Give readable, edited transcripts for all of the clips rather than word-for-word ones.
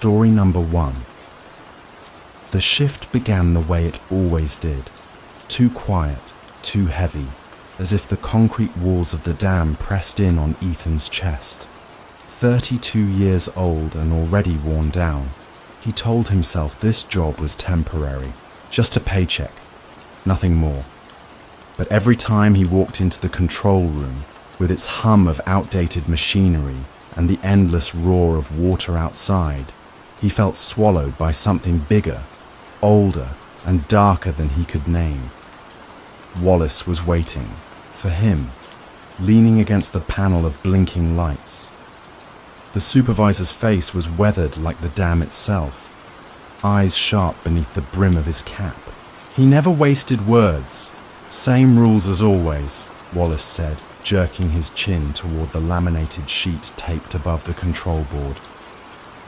Story number 1. The shift began the way it always did. Too quiet, too heavy, as if the concrete walls of the dam pressed in on Ethan's chest. 32 years old and already worn down, he told himself this job was temporary, just a paycheck, nothing more. But every time he walked into the control room, with its hum of outdated machinery and the endless roar of water outside, he felt swallowed by something bigger, older, and darker than he could name. Wallace was waiting, for him, leaning against the panel of blinking lights. The supervisor's face was weathered like the dam itself, eyes sharp beneath the brim of his cap. He never wasted words. Same rules as always, Wallace said, jerking his chin toward the laminated sheet taped above the control board.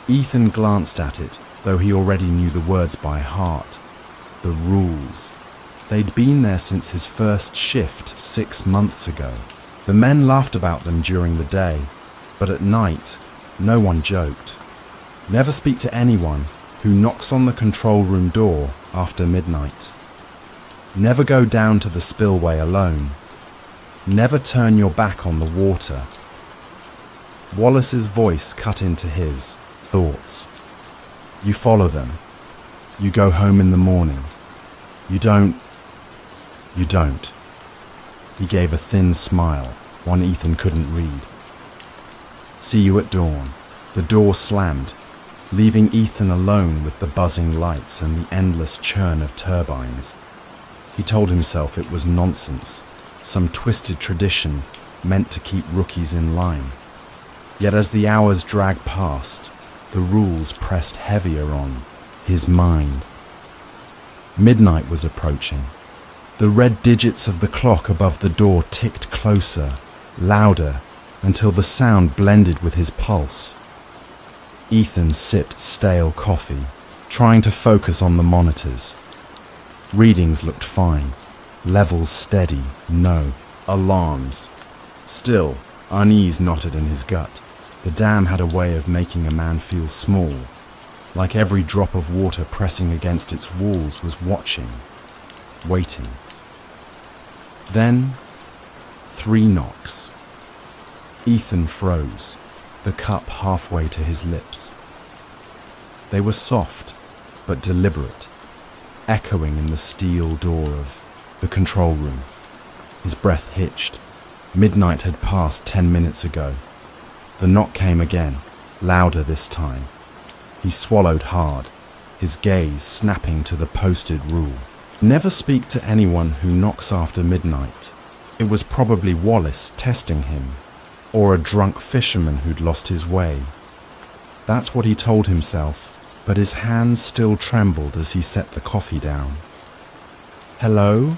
Ethan glanced at it, though he already knew the words by heart. The rules. They'd been there since his first shift 6 months ago. The men laughed about them during the day, but at night, no one joked. Never speak to anyone who knocks on the control room door after midnight. Never go down to the spillway alone. Never turn your back on the water. Wallace's voice cut into his thoughts. You follow them. You go home in the morning. You don't. He gave a thin smile, one Ethan couldn't read. See you at dawn. The door slammed, leaving Ethan alone with the buzzing lights and the endless churn of turbines. He told himself it was nonsense, some twisted tradition meant to keep rookies in line. Yet as the hours dragged past, the rules pressed heavier on his mind. Midnight was approaching. The red digits of the clock above the door ticked closer, louder, until the sound blended with his pulse. Ethan sipped stale coffee, trying to focus on the monitors. Readings looked fine. Levels steady, no alarms. Still, unease knotted in his gut. The dam had a way of making a man feel small, like every drop of water pressing against its walls was watching, waiting. Then, 3 knocks. Ethan froze, the cup halfway to his lips. They were soft, but deliberate, echoing in the steel door of the control room. His breath hitched. Midnight had passed 10 minutes ago. The knock came again, louder this time. He swallowed hard, his gaze snapping to the posted rule. Never speak to anyone who knocks after midnight. It was probably Wallace testing him, or a drunk fisherman who'd lost his way. That's what he told himself, but his hands still trembled as he set the coffee down. Hello?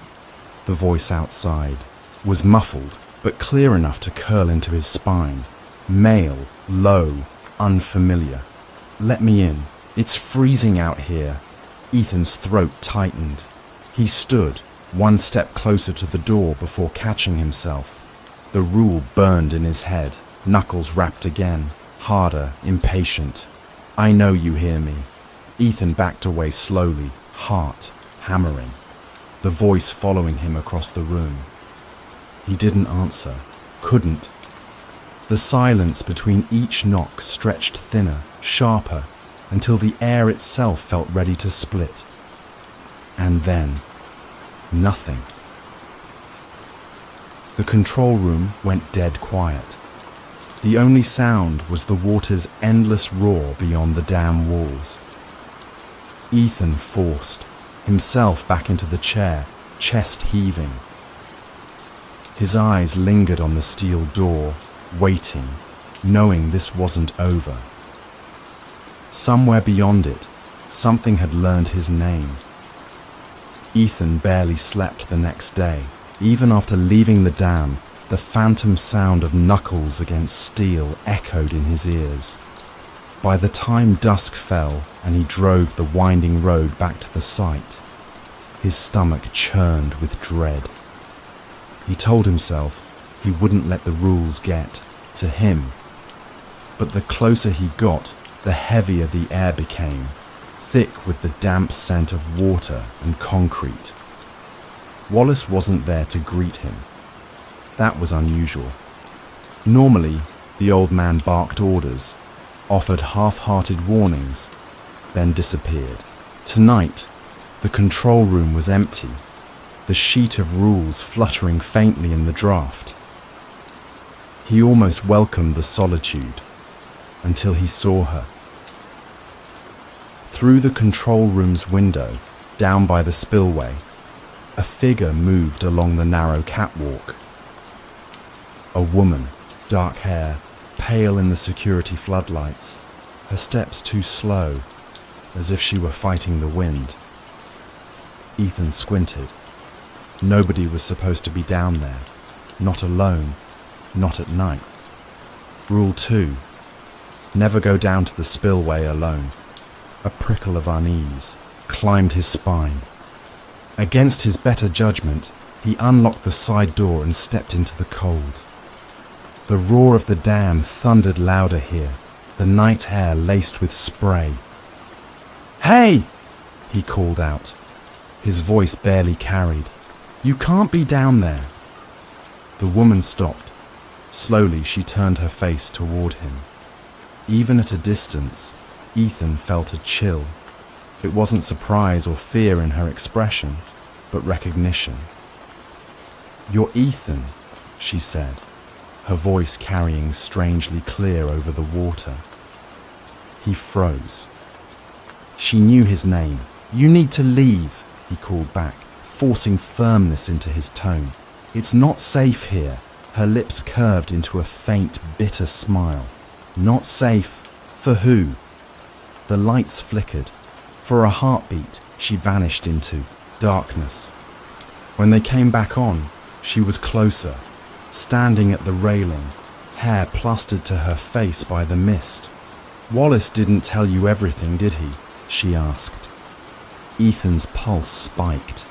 The voice outside was muffled, but clear enough to curl into his spine. Male, low, unfamiliar. Let me in. It's freezing out here. Ethan's throat tightened. He stood, one step closer to the door before catching himself. The rule burned in his head, knuckles rapped again, harder, impatient. I know you hear me. Ethan backed away slowly, heart hammering, the voice following him across the room. He didn't answer, couldn't. The silence between each knock stretched thinner, sharper, until the air itself felt ready to split. And then, nothing. The control room went dead quiet. The only sound was the water's endless roar beyond the dam walls. Ethan forced himself back into the chair, chest heaving. His eyes lingered on the steel door, waiting, knowing this wasn't over. Somewhere beyond it, something had learned his name. Ethan barely slept the next day. Even after leaving the dam, the phantom sound of knuckles against steel echoed in his ears. By the time dusk fell and he drove the winding road back to the site, his stomach churned with dread. He told himself he wouldn't let the rules get to him, but the closer he got, the heavier the air became, thick with the damp scent of water and concrete. Wallace wasn't there to greet him. That was unusual. Normally, the old man barked orders, offered half-hearted warnings, then disappeared. Tonight, the control room was empty, the sheet of rules fluttering faintly in the draft. He almost welcomed the solitude until he saw her. Through the control room's window, down by the spillway, a figure moved along the narrow catwalk. A woman, dark hair, pale in the security floodlights, her steps too slow, as if she were fighting the wind. Ethan squinted. Nobody was supposed to be down there, not alone, not at night. Rule 2. Never go down to the spillway alone. A prickle of unease climbed his spine. Against his better judgment, he unlocked the side door and stepped into the cold. The roar of the dam thundered louder here, the night air laced with spray. "Hey!" he called out. His voice barely carried. "You can't be down there." The woman stopped. Slowly she turned her face toward him. Even at a distance, Ethan felt a chill. It wasn't surprise or fear in her expression, but recognition. "You're Ethan," she said, her voice carrying strangely clear over the water. He froze. She knew his name. "You need to leave," he called back, forcing firmness into his tone. "It's not safe here." Her lips curved into a faint, bitter smile. "Not safe? For who?" The lights flickered. For a heartbeat, she vanished into darkness. When they came back on, she was closer, standing at the railing, hair plastered to her face by the mist. "Wallace didn't tell you everything, did he?" she asked. Ethan's pulse spiked.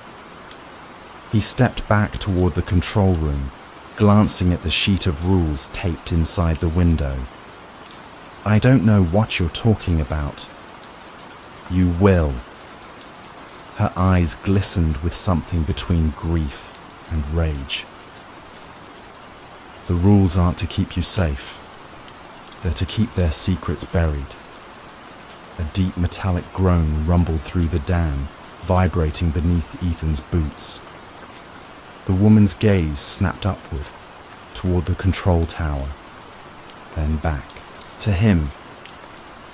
He stepped back toward the control room, glancing at the sheet of rules taped inside the window. "I don't know what you're talking about." "You will." Her eyes glistened with something between grief and rage. "The rules aren't to keep you safe. They're to keep their secrets buried." A deep metallic groan rumbled through the dam, vibrating beneath Ethan's boots. The woman's gaze snapped upward, toward the control tower, then back to him.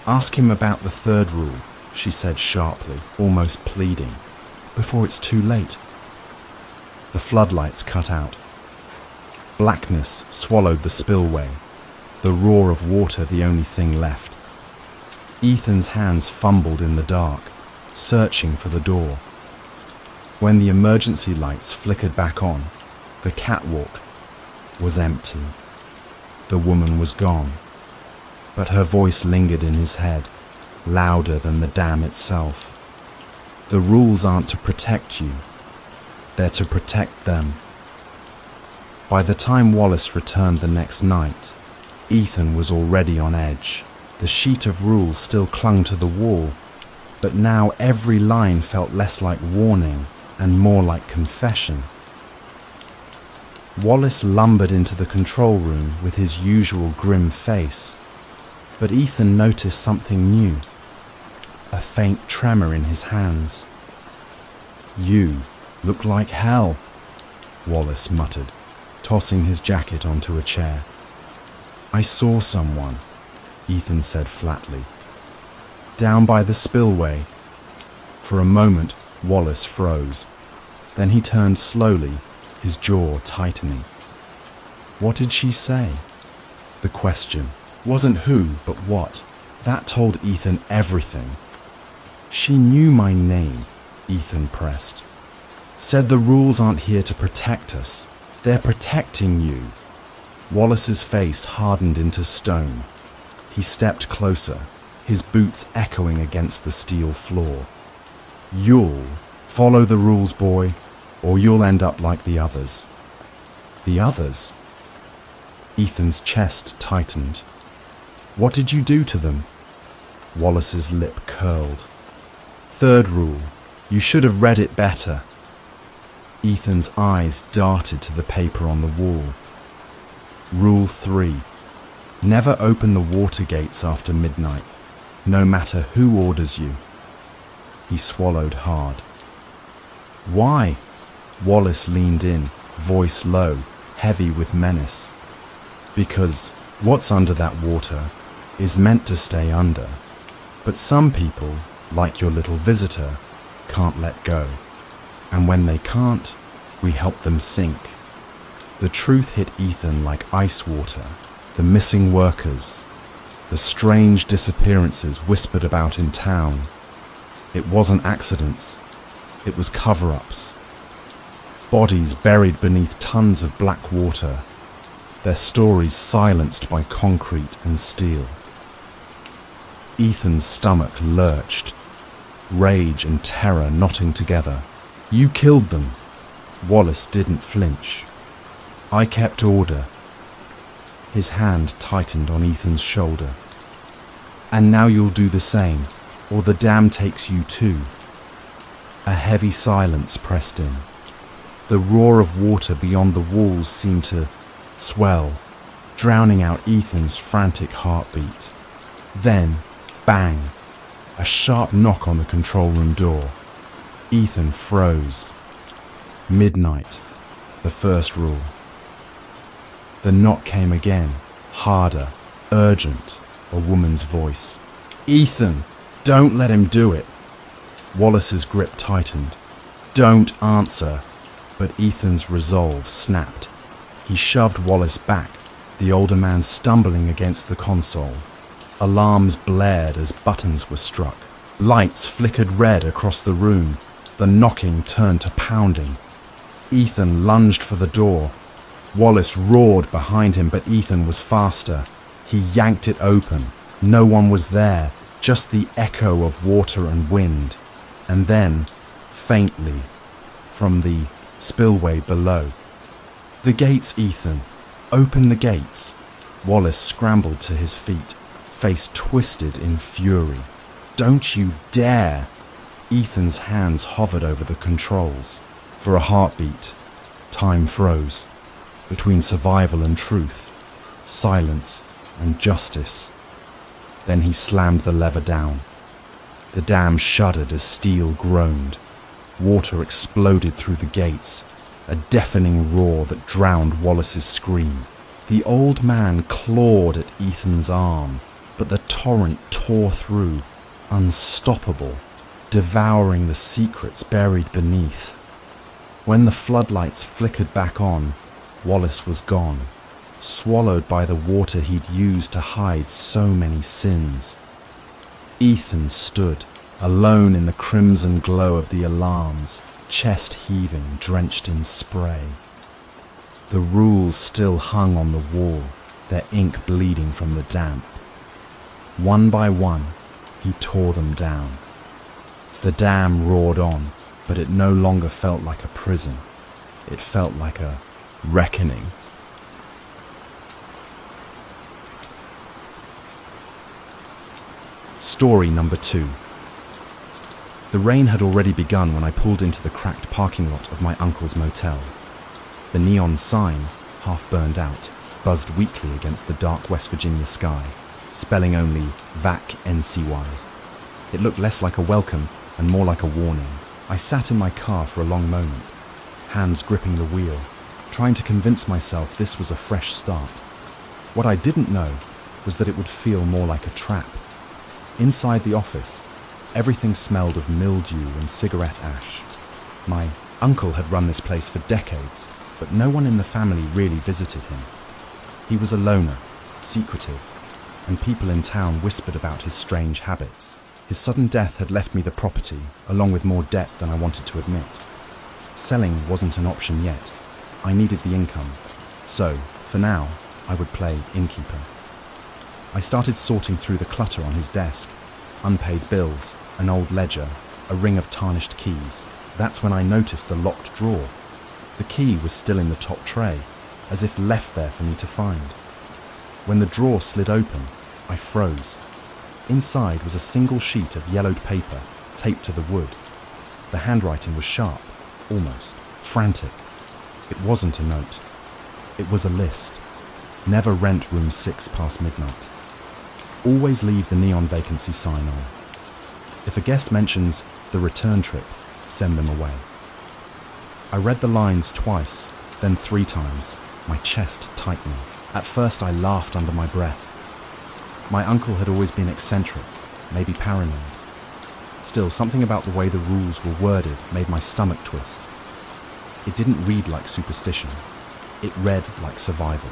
"Ask him about the third rule," she said sharply, almost pleading, "before it's too late." The floodlights cut out. Blackness swallowed the spillway, the roar of water the only thing left. Ethan's hands fumbled in the dark, searching for the door. When the emergency lights flickered back on, the catwalk was empty. The woman was gone, but her voice lingered in his head, louder than the dam itself. "The rules aren't to protect you. They're to protect them." By the time Wallace returned the next night, Ethan was already on edge. The sheet of rules still clung to the wall, but now every line felt less like warning and more like confession. Wallace lumbered into the control room with his usual grim face, but Ethan noticed something new, a faint tremor in his hands. "You look like hell," Wallace muttered, tossing his jacket onto a chair. "I saw someone," Ethan said flatly. "Down by the spillway." For a moment, Wallace froze. Then he turned slowly, his jaw tightening. What did she say? The question wasn't who, but what. That told Ethan everything. "She knew my name," Ethan pressed. "Said the rules aren't here to protect us. They're protecting you." Wallace's face hardened into stone. He stepped closer, his boots echoing against the steel floor. "You'll follow the rules, boy, or you'll end up like the others." "The others?" Ethan's chest tightened. "What did you do to them?" Wallace's lip curled. Third rule, you should have read it better. Ethan's eyes darted to the paper on the wall. Rule 3, never open the water gates after midnight, no matter who orders you. He swallowed hard. Why? Wallace leaned in, voice low, heavy with menace. Because what's under that water is meant to stay under. But some people, like your little visitor, can't let go. And when they can't, we help them sink. The truth hit Ethan like ice water. The missing workers, the strange disappearances whispered about in town. It wasn't accidents, it was cover-ups. Bodies buried beneath tons of black water, their stories silenced by concrete and steel. Ethan's stomach lurched, rage and terror knotting together. You killed them. Wallace didn't flinch. I kept order. His hand tightened on Ethan's shoulder. And now you'll do the same, or the dam takes you too. A heavy silence pressed in. The roar of water beyond the walls seemed to swell, drowning out Ethan's frantic heartbeat. Then, bang, a sharp knock on the control room door. Ethan froze. Midnight, the first rule. The knock came again, harder, urgent, a woman's voice. Ethan, don't let him do it. Wallace's grip tightened. Don't answer. But Ethan's resolve snapped. He shoved Wallace back, the older man stumbling against the console. Alarms blared as buttons were struck. Lights flickered red across the room. The knocking turned to pounding. Ethan lunged for the door. Wallace roared behind him, but Ethan was faster. He yanked it open. No one was there, just the echo of water and wind. And then, faintly, from the spillway below. The gates, Ethan. Open the gates. Wallace scrambled to his feet, face twisted in fury. Don't you dare! Ethan's hands hovered over the controls. For a heartbeat, time froze. Between survival and truth, silence and justice. Then he slammed the lever down. The dam shuddered as steel groaned. Water exploded through the gates, a deafening roar that drowned Wallace's scream. The old man clawed at Ethan's arm, but the torrent tore through, unstoppable, devouring the secrets buried beneath. When the floodlights flickered back on, Wallace was gone, swallowed by the water he'd used to hide so many sins. Ethan stood, alone in the crimson glow of the alarms, chest heaving, drenched in spray. The rules still hung on the wall, their ink bleeding from the damp. One by one, he tore them down. The dam roared on, but it no longer felt like a prison. It felt like a reckoning. Story number 2. The rain had already begun when I pulled into the cracked parking lot of my uncle's motel. The neon sign, half burned out, buzzed weakly against the dark West Virginia sky, spelling only VAC NCY. It looked less like a welcome and more like a warning. I sat in my car for a long moment, hands gripping the wheel, trying to convince myself this was a fresh start. What I didn't know was that it would feel more like a trap. Inside the office, everything smelled of mildew and cigarette ash. My uncle had run this place for decades, but no one in the family really visited him. He was a loner, secretive, and people in town whispered about his strange habits. His sudden death had left me the property, along with more debt than I wanted to admit. Selling wasn't an option yet. I needed the income, so, for now, I would play innkeeper. I started sorting through the clutter on his desk. Unpaid bills, an old ledger, a ring of tarnished keys. That's when I noticed the locked drawer. The key was still in the top tray, as if left there for me to find. When the drawer slid open, I froze. Inside was a single sheet of yellowed paper taped to the wood. The handwriting was sharp, almost frantic. It wasn't a note. It was a list. Never rent room 6 past midnight. Always leave the neon vacancy sign on. If a guest mentions the return trip, send them away. I read the lines twice, then 3 times, my chest tightening. At first I laughed under my breath. My uncle had always been eccentric, maybe paranoid. Still, something about the way the rules were worded made my stomach twist. It didn't read like superstition. It read like survival.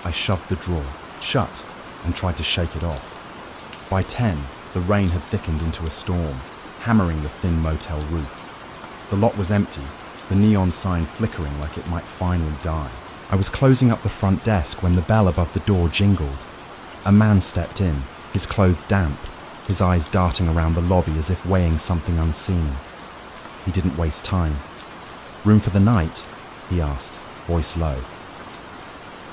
I shoved the drawer shut and tried to shake it off. By 10, the rain had thickened into a storm, hammering the thin motel roof. The lot was empty, the neon sign flickering like it might finally die. I was closing up the front desk when the bell above the door jingled. A man stepped in, his clothes damp, his eyes darting around the lobby as if weighing something unseen. He didn't waste time. "Room for the night?" he asked, voice low.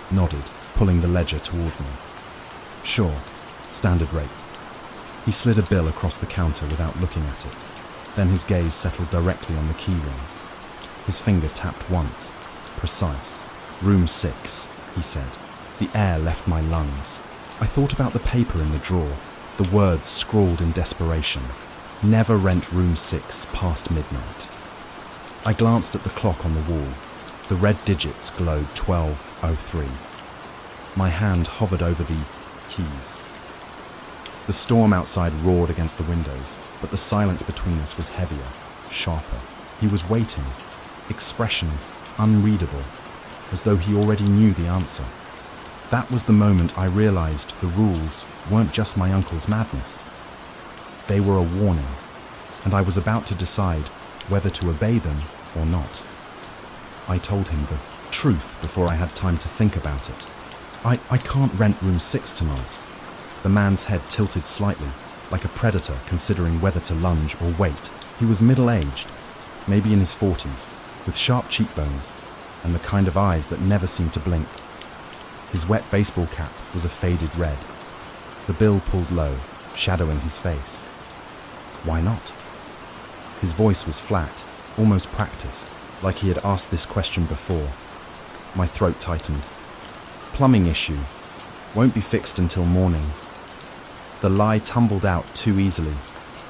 Nodded, pulling the ledger toward me. "Sure, standard rate." He slid a bill across the counter without looking at it. Then his gaze settled directly on the key ring. His finger tapped once, precise. "Room 6, he said. The air left my lungs. I thought about the paper in the drawer, the words scrawled in desperation. Never rent room 6 past midnight. I glanced at the clock on the wall. The red digits glowed 12:03. My hand hovered over the keys. The storm outside roared against the windows, but the silence between us was heavier, sharper. He was waiting, expression unreadable, as though he already knew the answer. That was the moment I realized the rules weren't just my uncle's madness. They were a warning, and I was about to decide whether to obey them or not. I told him the truth before I had time to think about it. I can't rent room 6 tonight." The man's head tilted slightly, like a predator considering whether to lunge or wait. He was middle-aged, maybe in his 40s, with sharp cheekbones and the kind of eyes that never seemed to blink. His wet baseball cap was a faded red. The bill pulled low, shadowing his face. Why not? His voice was flat, almost practiced, like he had asked this question before. My throat tightened. "Plumbing issue. Won't be fixed until morning." The lie tumbled out too easily,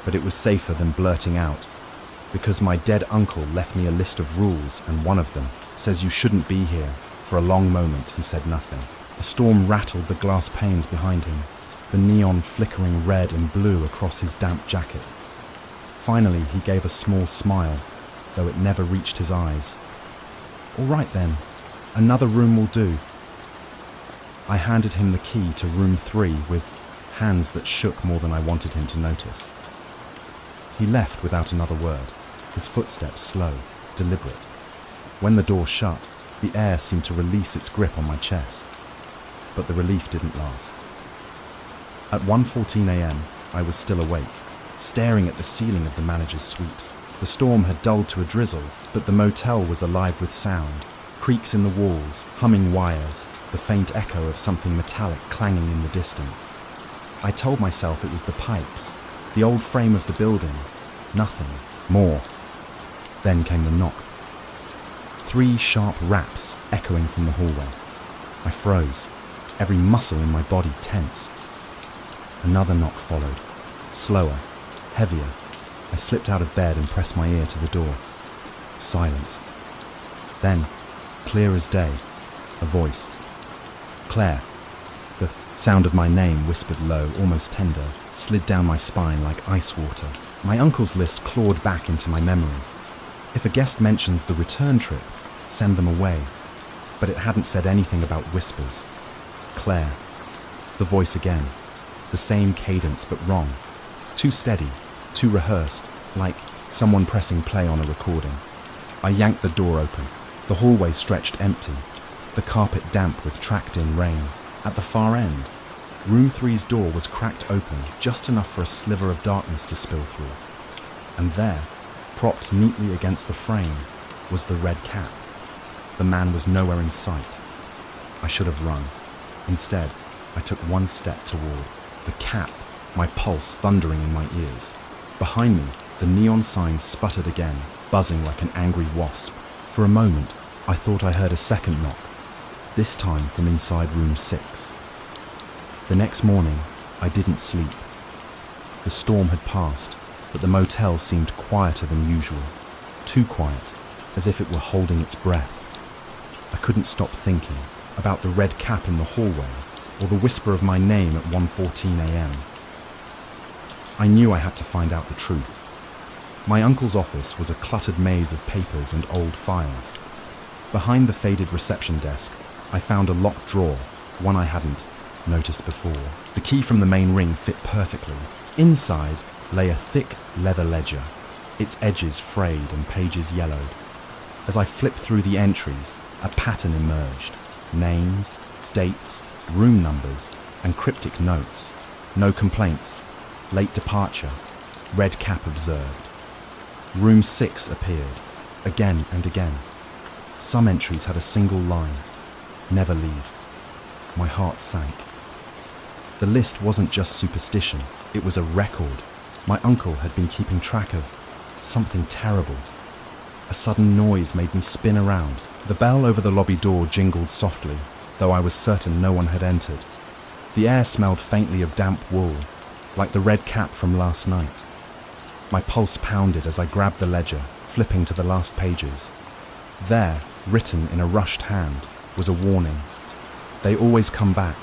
but it was safer than blurting out, because my dead uncle left me a list of rules, and one of them says you shouldn't be here. For a long moment, he said nothing. A storm rattled the glass panes behind him, the neon flickering red and blue across his damp jacket. Finally, he gave a small smile, though it never reached his eyes. "All right then, another room will do." I handed him the key to room 3 with hands that shook more than I wanted him to notice. He left without another word, his footsteps slow, deliberate. When the door shut, the air seemed to release its grip on my chest. But the relief didn't last. At 1:14 a.m., I was still awake, staring at the ceiling of the manager's suite. The storm had dulled to a drizzle, but the motel was alive with sound. Creaks in the walls, humming wires, the faint echo of something metallic clanging in the distance. I told myself it was the pipes, the old frame of the building. Nothing more. Then came the knock. 3 sharp raps echoing from the hallway. I froze, every muscle in my body tense. Another knock followed, slower, heavier. I slipped out of bed and pressed my ear to the door. Silence. Then, clear as day, a voice. "Claire." The sound of my name, whispered low, almost tender, slid down my spine like ice water. My uncle's list clawed back into my memory. If a guest mentions the return trip, send them away. But it hadn't said anything about whispers. "Claire." The voice again. The same cadence but wrong. Too steady, too rehearsed, like someone pressing play on a recording. I yanked the door open. The hallway stretched empty, the carpet damp with tracked-in rain. At the far end, room 3's door was cracked open just enough for a sliver of darkness to spill through. And there, propped neatly against the frame, was the red cap. The man was nowhere in sight. I should have run. Instead, I took one step toward The cap, my pulse thundering in my ears. Behind me, the neon sign sputtered again, buzzing like an angry wasp. For a moment, I thought I heard a second knock, this time from inside room 6. The next morning, I didn't sleep. The storm had passed, but the motel seemed quieter than usual. Too quiet, as if it were holding its breath. I couldn't stop thinking about the red cap in the hallway or the whisper of my name at 1:14 a.m. I knew I had to find out the truth. My uncle's office was a cluttered maze of papers and old files. Behind the faded reception desk, I found a locked drawer, one I hadn't noticed before. The key from the main ring fit perfectly. Inside lay a thick leather ledger, its edges frayed and pages yellowed. As I flipped through the entries, a pattern emerged. Names, dates, room numbers, and cryptic notes. No complaints. Late departure. Red cap observed. Room 6 appeared, again and again. Some entries had a single line. Never leave. My heart sank. The list wasn't just superstition, it was a record. My uncle had been keeping track of something terrible. A sudden noise made me spin around. The bell over the lobby door jingled softly, though I was certain no one had entered. The air smelled faintly of damp wool, like the red cap from last night. My pulse pounded as I grabbed the ledger, flipping to the last pages. There, written in a rushed hand, was a warning. They always come back.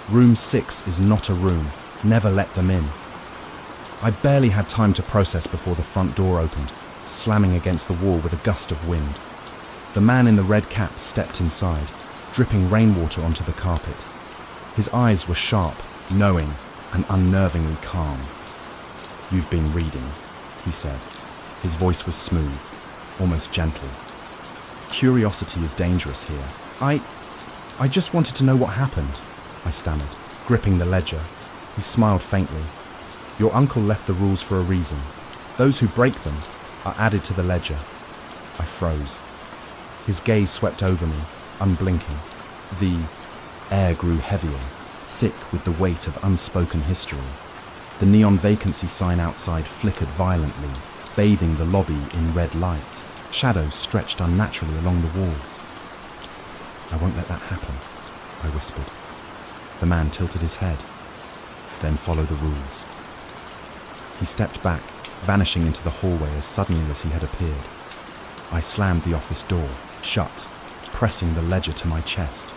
Room 6 is not a room. Never let them in. I barely had time to process before the front door opened, slamming against the wall with a gust of wind. The man in the red cap stepped inside, dripping rainwater onto the carpet. His eyes were sharp, knowing, and unnervingly calm. "You've been reading," he said. His voice was smooth, almost gentle. "Curiosity is dangerous here. I just wanted to know what happened," I stammered, gripping the ledger. He smiled faintly. "Your uncle left the rules for a reason. Those who break them are added to the ledger." I froze. His gaze swept over me, unblinking. The air grew heavier, thick with the weight of unspoken history. The neon vacancy sign outside flickered violently, bathing the lobby in red light. Shadows stretched unnaturally along the walls. "I won't let that happen," I whispered. The man tilted his head. "Then follow the rules." He stepped back, vanishing into the hallway as suddenly as he had appeared. I slammed the office door, shut, pressing the ledger to my chest.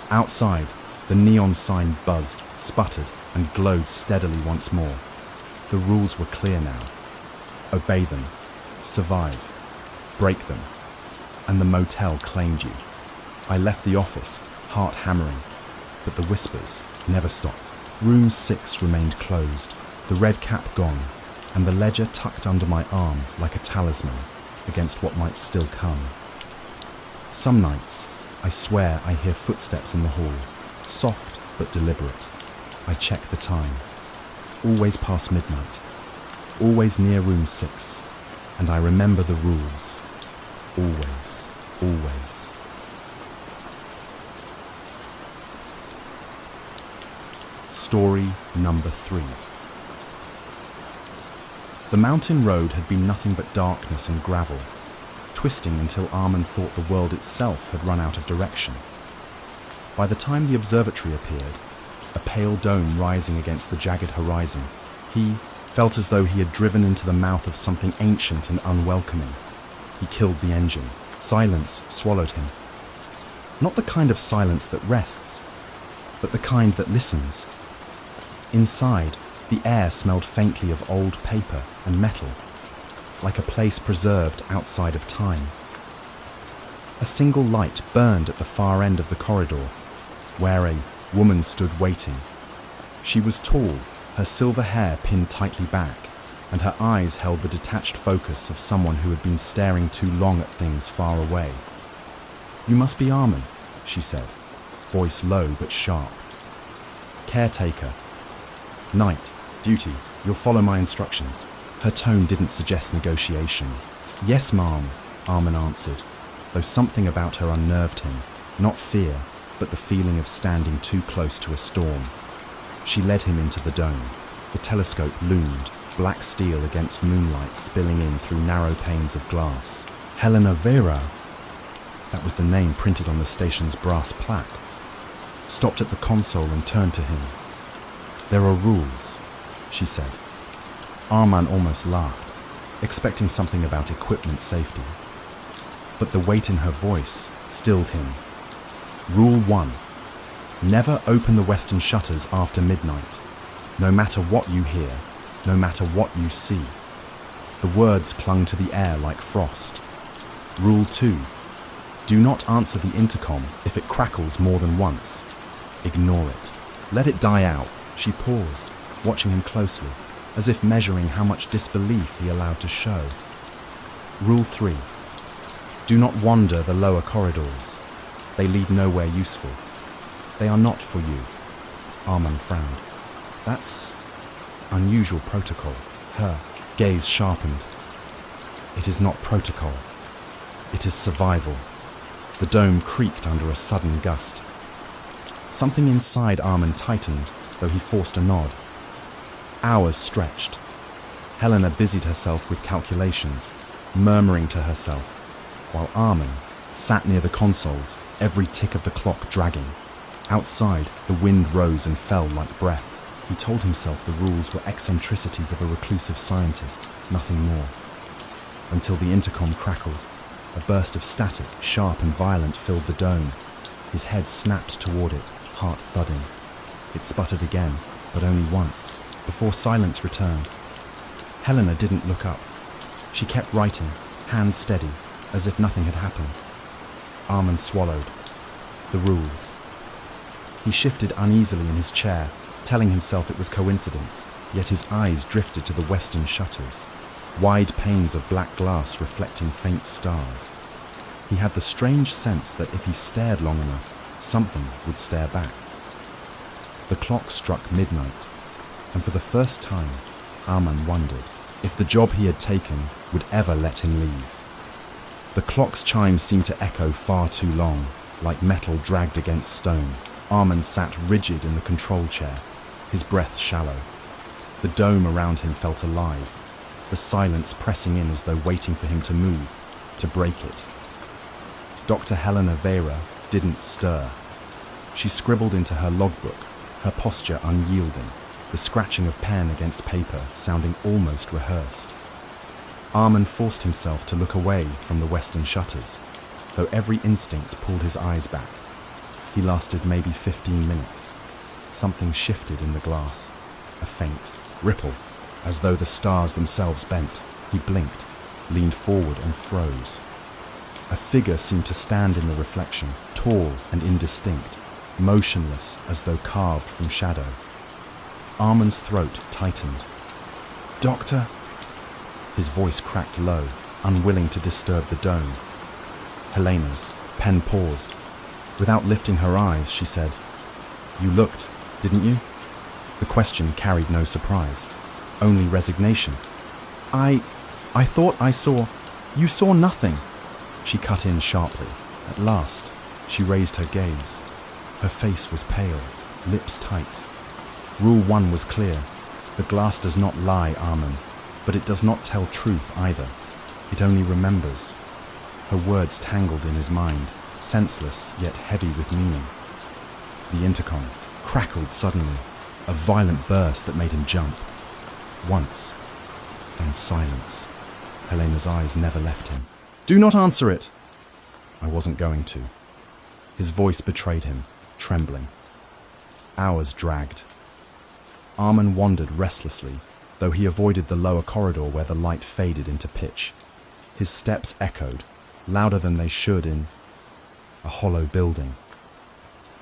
Outside, the neon sign buzzed, sputtered, and glowed steadily once more. The rules were clear now. Obey them, survive, break them, and the motel claimed you. I left the office, heart hammering, but the whispers never stopped. Room 6 remained closed, the red cap gone, and the ledger tucked under my arm like a talisman against what might still come. Some nights, I swear I hear footsteps in the hall, soft but deliberate. I check the time. Always past midnight. Always near room 6. And I remember the rules. Always, always. Story number 3. The mountain road had been nothing but darkness and gravel, twisting until Armin thought the world itself had run out of direction. By the time the observatory appeared, a pale dome rising against the jagged horizon, he felt as though he had driven into the mouth of something ancient and unwelcoming. He killed the engine. Silence swallowed him. Not the kind of silence that rests, but the kind that listens. Inside, the air smelled faintly of old paper and metal, like a place preserved outside of time. A single light burned at the far end of the corridor, where a woman stood waiting. She was tall, her silver hair pinned tightly back, and her eyes held the detached focus of someone who had been staring too long at things far away. "You must be Armin," she said, voice low but sharp. "Caretaker. Night. Duty. You'll follow my instructions." Her tone didn't suggest negotiation. "Yes, ma'am," Armin answered, though something about her unnerved him. Not fear, but the feeling of standing too close to a storm. She led him into the dome. The telescope loomed, black steel against moonlight spilling in through narrow panes of glass. Helena Vera, that was the name printed on the station's brass plaque, stopped at the console and turned to him. "There are rules," she said. Arman almost laughed, expecting something about equipment safety. But the weight in her voice stilled him. Rule 1. Never open the western shutters after midnight, no matter what you hear, no matter what you see. The words clung to the air like frost. Rule 2. Do not answer the intercom if it crackles more than once. Ignore it. Let it die out. She paused, watching him closely, as if measuring how much disbelief he allowed to show. Rule 3. Do not wander the lower corridors. They lead nowhere useful. They are not for you. Arman frowned. That's unusual protocol. Her gaze sharpened. It is not protocol. It is survival. The dome creaked under a sudden gust. Something inside Arman tightened, though he forced a nod. Hours stretched. Helena busied herself with calculations, murmuring to herself, while Arman sat near the consoles, every tick of the clock dragging. Outside, the wind rose and fell like breath. He told himself the rules were eccentricities of a reclusive scientist, nothing more. Until the intercom crackled. A burst of static, sharp and violent, filled the dome. His head snapped toward it, heart thudding. It sputtered again, but only once, before silence returned. Helena didn't look up. She kept writing, hands steady, as if nothing had happened. Arman swallowed. The rules. He shifted uneasily in his chair, telling himself it was coincidence, yet his eyes drifted to the western shutters, wide panes of black glass reflecting faint stars. He had the strange sense that if he stared long enough, something would stare back. The clock struck midnight, and for the first time, Arman wondered if the job he had taken would ever let him leave. The clock's chimes seemed to echo far too long, like metal dragged against stone. Arman sat rigid in the control chair, his breath shallow. The dome around him felt alive, the silence pressing in as though waiting for him to move, to break it. Dr. Helena Vera didn't stir. She scribbled into her logbook, her posture unyielding, the scratching of pen against paper sounding almost rehearsed. Arman forced himself to look away from the western shutters, though every instinct pulled his eyes back. He lasted maybe 15 minutes. Something shifted in the glass, a faint ripple, as though the stars themselves bent. He blinked, leaned forward and froze. A figure seemed to stand in the reflection, tall and indistinct, motionless as though carved from shadow. Arman's throat tightened. "Doctor?" His voice cracked low, unwilling to disturb the dome. Helena's pen paused. Without lifting her eyes, she said, "You looked, didn't you?" The question carried no surprise, only resignation. I thought I saw... You saw nothing." She cut in sharply. At last, she raised her gaze. Her face was pale, lips tight. Rule 1 was clear. The glass does not lie, Arman, but it does not tell truth either. It only remembers. Her words tangled in his mind, senseless yet heavy with meaning. The intercom crackled suddenly, a violent burst that made him jump. Once, then silence. Helena's eyes never left him. "Do not answer it!" I wasn't going to. His voice betrayed him, trembling. Hours dragged. Arman wandered restlessly, though he avoided the lower corridor where the light faded into pitch. His steps echoed, louder than they should in a hollow building.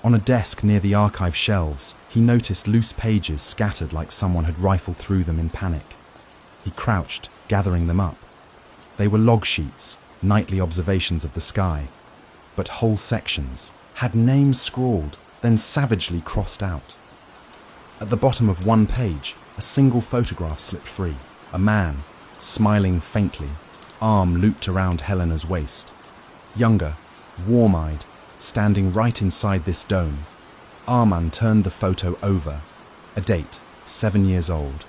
On a desk near the archive shelves, he noticed loose pages scattered like someone had rifled through them in panic. He crouched, gathering them up. They were log sheets, nightly observations of the sky, but whole sections had names scrawled, then savagely crossed out. At the bottom of one page, a single photograph slipped free. A man, smiling faintly, arm looped around Helena's waist. Younger, warm-eyed, standing right inside this dome. Arman turned the photo over. A date, 7 years old.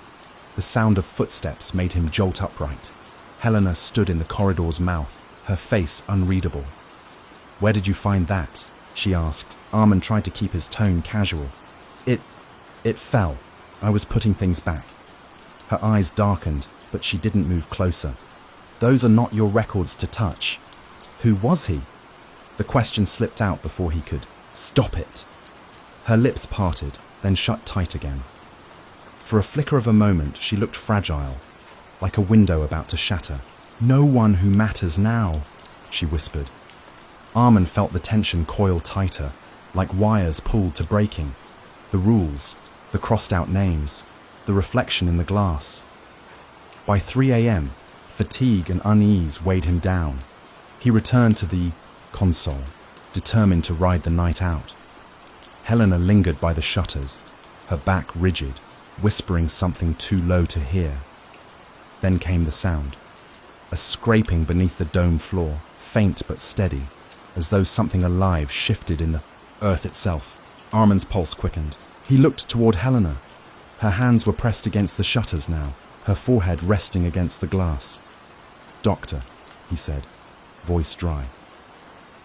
The sound of footsteps made him jolt upright. Helena stood in the corridor's mouth, her face unreadable. "Where did you find that?" she asked. Armand tried to keep his tone casual. It fell. I was putting things back." Her eyes darkened, but she didn't move closer. "Those are not your records to touch." "Who was he?" The question slipped out before he could stop it. Her lips parted, then shut tight again. For a flicker of a moment, she looked fragile, like a window about to shatter. "No one who matters now," she whispered. Armand felt the tension coil tighter, like wires pulled to breaking. The rules, the crossed-out names, the reflection in the glass. By 3 a.m., fatigue and unease weighed him down. He returned to the console, determined to ride the night out. Helena lingered by the shutters, her back rigid, whispering something too low to hear. Then came the sound. A scraping beneath the dome floor, faint but steady, as though something alive shifted in the earth itself. Armand's pulse quickened. He looked toward Helena. Her hands were pressed against the shutters now, her forehead resting against the glass. "Doctor," he said, voice dry.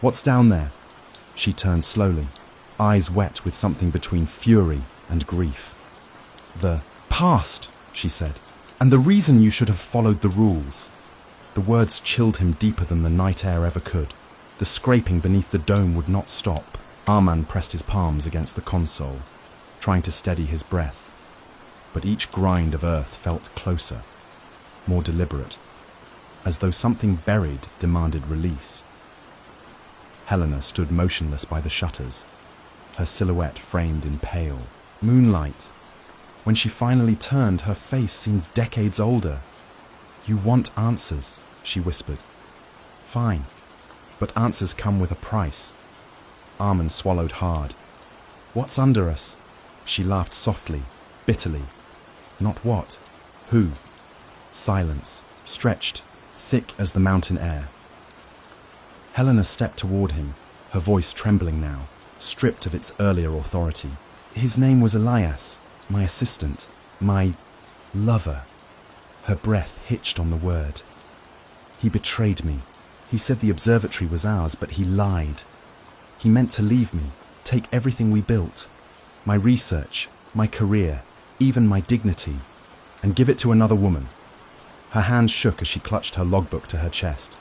"What's down there?" She turned slowly, eyes wet with something between fury and grief. "The past," she said, "and the reason you should have followed the rules." The words chilled him deeper than the night air ever could. The scraping beneath the dome would not stop. Armand pressed his palms against the console, trying to steady his breath. But each grind of earth felt closer, more deliberate, as though something buried demanded release. Helena stood motionless by the shutters, her silhouette framed in pale moonlight. When she finally turned, her face seemed decades older. "You want answers," she whispered. "Fine, but answers come with a price." Armand swallowed hard. "What's under us?" She laughed softly, bitterly. "Not what? Who?" Silence, stretched, thick as the mountain air. Helena stepped toward him, her voice trembling now, stripped of its earlier authority. "His name was Elias, my assistant, my lover." Her breath hitched on the word. "He betrayed me. He said the observatory was ours, but he lied. He meant to leave me, take everything we built, my research, my career, even my dignity, and give it to another woman." Her hand shook as she clutched her logbook to her chest.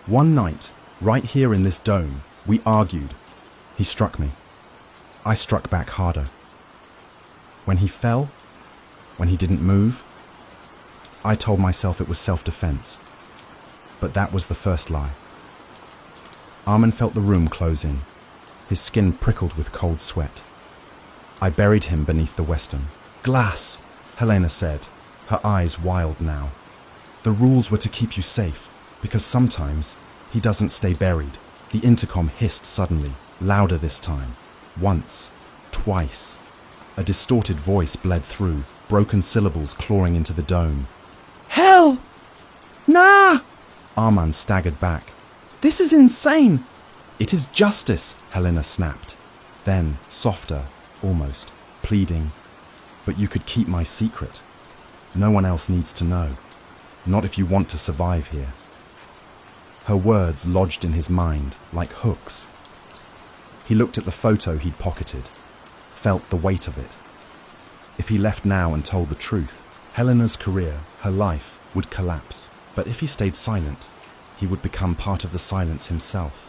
"One night, right here in this dome, we argued. He struck me. I struck back harder. When he fell, when he didn't move, I told myself it was self-defense. But that was the first lie." Armand felt the room close in. His skin prickled with cold sweat. "I buried him beneath the western glass," Helena said, her eyes wild now. "The rules were to keep you safe, because sometimes he doesn't stay buried." The intercom hissed suddenly, louder this time. Once, twice. A distorted voice bled through, broken syllables clawing into the dome. "Hell! Nah!" Armand staggered back. "This is insane!" "It is justice," Helena snapped. Then, softer, almost, pleading, "But you could keep my secret. No one else needs to know. Not if you want to survive here." Her words lodged in his mind like hooks. He looked at the photo he'd pocketed, felt the weight of it. If he left now and told the truth, Helena's career, her life, would collapse. But if he stayed silent, he would become part of the silence himself.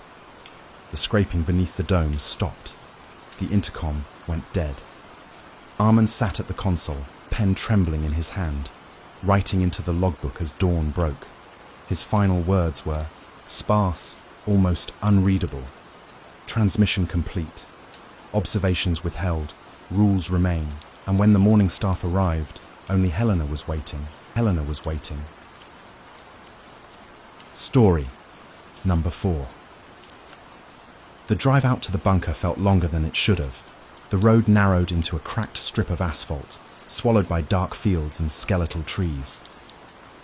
The scraping beneath the dome stopped. The intercom went dead. Armand sat at the console, pen trembling in his hand, writing into the logbook as dawn broke. His final words were sparse, almost unreadable. Transmission complete. Observations withheld. Rules remain. And when the morning staff arrived, only Helena was waiting. Helena was waiting. Story number 4. The drive out to the bunker felt longer than it should have. The road narrowed into a cracked strip of asphalt, swallowed by dark fields and skeletal trees.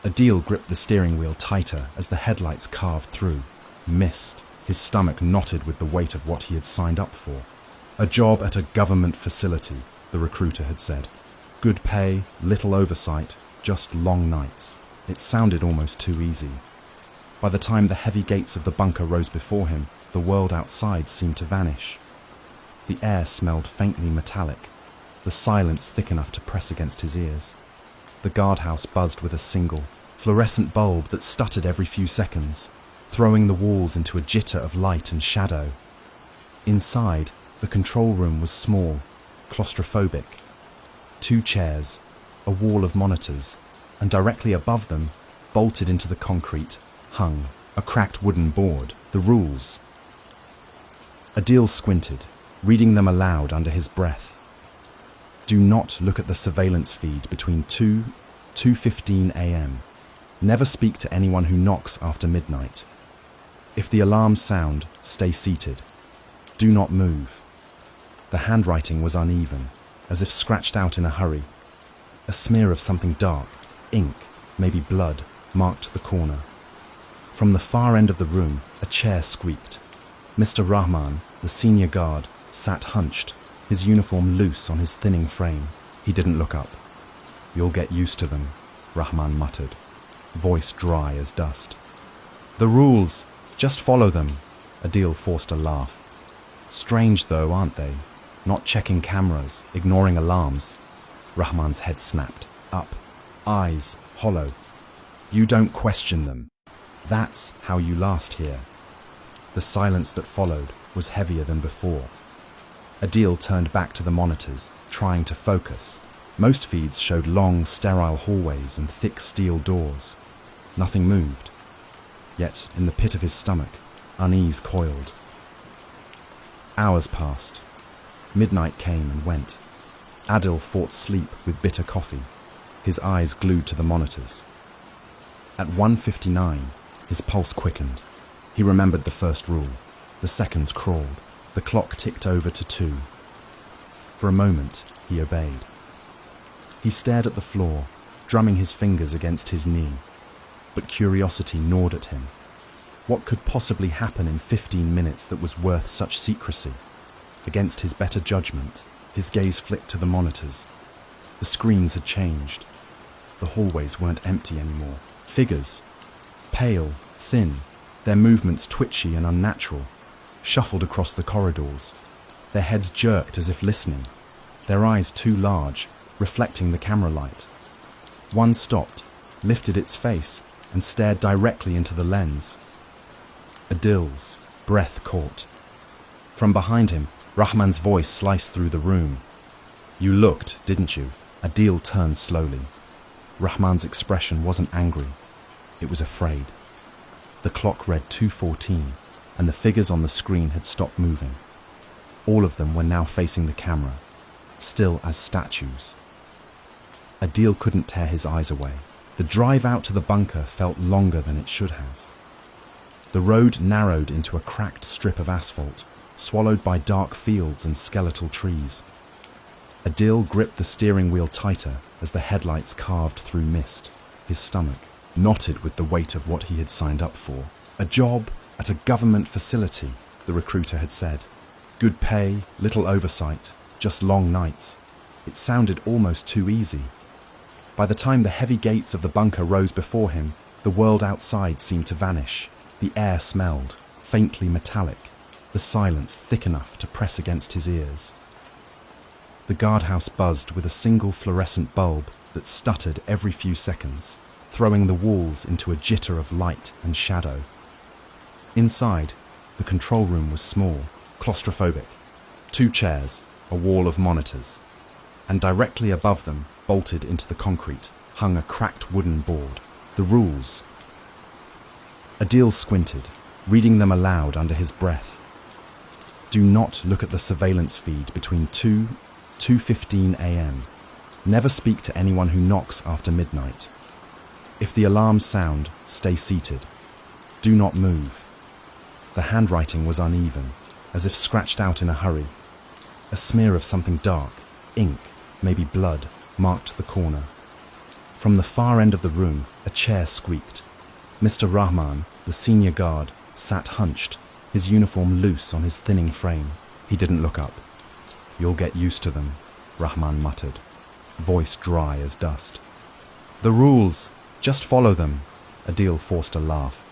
Adil gripped the steering wheel tighter as the headlights carved through. Missed, his stomach knotted with the weight of what he had signed up for. A job at a government facility, the recruiter had said. Good pay, little oversight, just long nights. It sounded almost too easy. By the time the heavy gates of the bunker rose before him, the world outside seemed to vanish. The air smelled faintly metallic, the silence thick enough to press against his ears. The guardhouse buzzed with a single, fluorescent bulb that stuttered every few seconds, throwing the walls into a jitter of light and shadow. Inside, the control room was small, claustrophobic. 2 chairs, a wall of monitors, and directly above them, bolted into the concrete, hung a cracked wooden board, the rules. Adil squinted, reading them aloud under his breath. Do not look at the surveillance feed between 2:15 a.m. Never speak to anyone who knocks after midnight. If the alarms sound, stay seated. Do not move. The handwriting was uneven, as if scratched out in a hurry. A smear of something dark, ink, maybe blood, marked the corner. From the far end of the room, a chair squeaked. Mr. Rahman, the senior guard, sat hunched, his uniform loose on his thinning frame. He didn't look up. You'll get used to them, Rahman muttered, voice dry as dust. The rules, just follow them, Adil forced a laugh. Strange though, aren't they? Not checking cameras, ignoring alarms. Rahman's head snapped, up, eyes hollow. You don't question them. That's how you last here. The silence that followed was heavier than before. Adil turned back to the monitors, trying to focus. Most feeds showed long, sterile hallways and thick steel doors. Nothing moved. Yet, in the pit of his stomach, unease coiled. Hours passed. Midnight came and went. Adil fought sleep with bitter coffee, his eyes glued to the monitors. At 1:59, his pulse quickened. He remembered the first rule. The seconds crawled. The clock ticked over to 2. For a moment, he obeyed. He stared at the floor, drumming his fingers against his knee. But curiosity gnawed at him. What could possibly happen in 15 minutes that was worth such secrecy? Against his better judgment, his gaze flicked to the monitors. The screens had changed. The hallways weren't empty anymore. Figures, pale, thin, their movements twitchy and unnatural, shuffled across the corridors. Their heads jerked as if listening, their eyes too large, reflecting the camera light. One stopped, lifted its face, and stared directly into the lens. Adil's breath caught. From behind him, Rahman's voice sliced through the room. You looked, didn't you? Adil turned slowly. Rahman's expression wasn't angry. It was afraid. The clock read 2:14, and the figures on the screen had stopped moving. All of them were now facing the camera, still as statues. Adil couldn't tear his eyes away. The drive out to the bunker felt longer than it should have. The road narrowed into a cracked strip of asphalt, swallowed by dark fields and skeletal trees. Adil gripped the steering wheel tighter as the headlights carved through mist, his stomach knotted with the weight of what he had signed up for. A job at a government facility, the recruiter had said. Good pay, little oversight, just long nights. It sounded almost too easy. By the time the heavy gates of the bunker rose before him, the world outside seemed to vanish. The air smelled, faintly metallic, the silence thick enough to press against his ears. The guardhouse buzzed with a single fluorescent bulb that stuttered every few seconds, throwing the walls into a jitter of light and shadow. Inside, the control room was small, claustrophobic. 2 chairs, a wall of monitors, and directly above them, bolted into the concrete, hung a cracked wooden board. The rules. Adil squinted, reading them aloud under his breath. Do not look at the surveillance feed between 2:15 a.m. Never speak to anyone who knocks after midnight. If the alarms sound, stay seated. Do not move. The handwriting was uneven, as if scratched out in a hurry. A smear of something dark, ink, maybe blood, marked the corner. From the far end of the room, a chair squeaked. Mr. Rahman, the senior guard, sat hunched, his uniform loose on his thinning frame. He didn't look up. You'll get used to them, Rahman muttered, voice dry as dust. The rules, just follow them, Adil forced a laugh.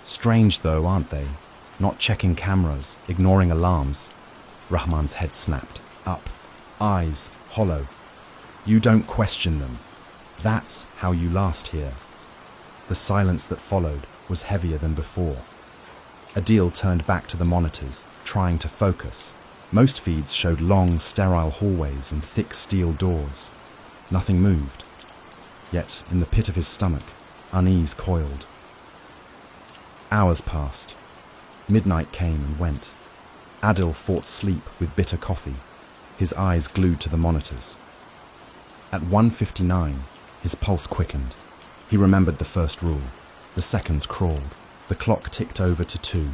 Strange though, aren't they? Not checking cameras, ignoring alarms. Rahman's head snapped, up, eyes hollow. You don't question them. That's how you last here. The silence that followed was heavier than before. Adil turned back to the monitors, trying to focus. Most feeds showed long, sterile hallways and thick steel doors. Nothing moved. Yet, in the pit of his stomach, unease coiled. Hours passed. Midnight came and went. Adil fought sleep with bitter coffee, his eyes glued to the monitors. At 1:59, his pulse quickened. He remembered the first rule. The seconds crawled. The clock ticked over to 2.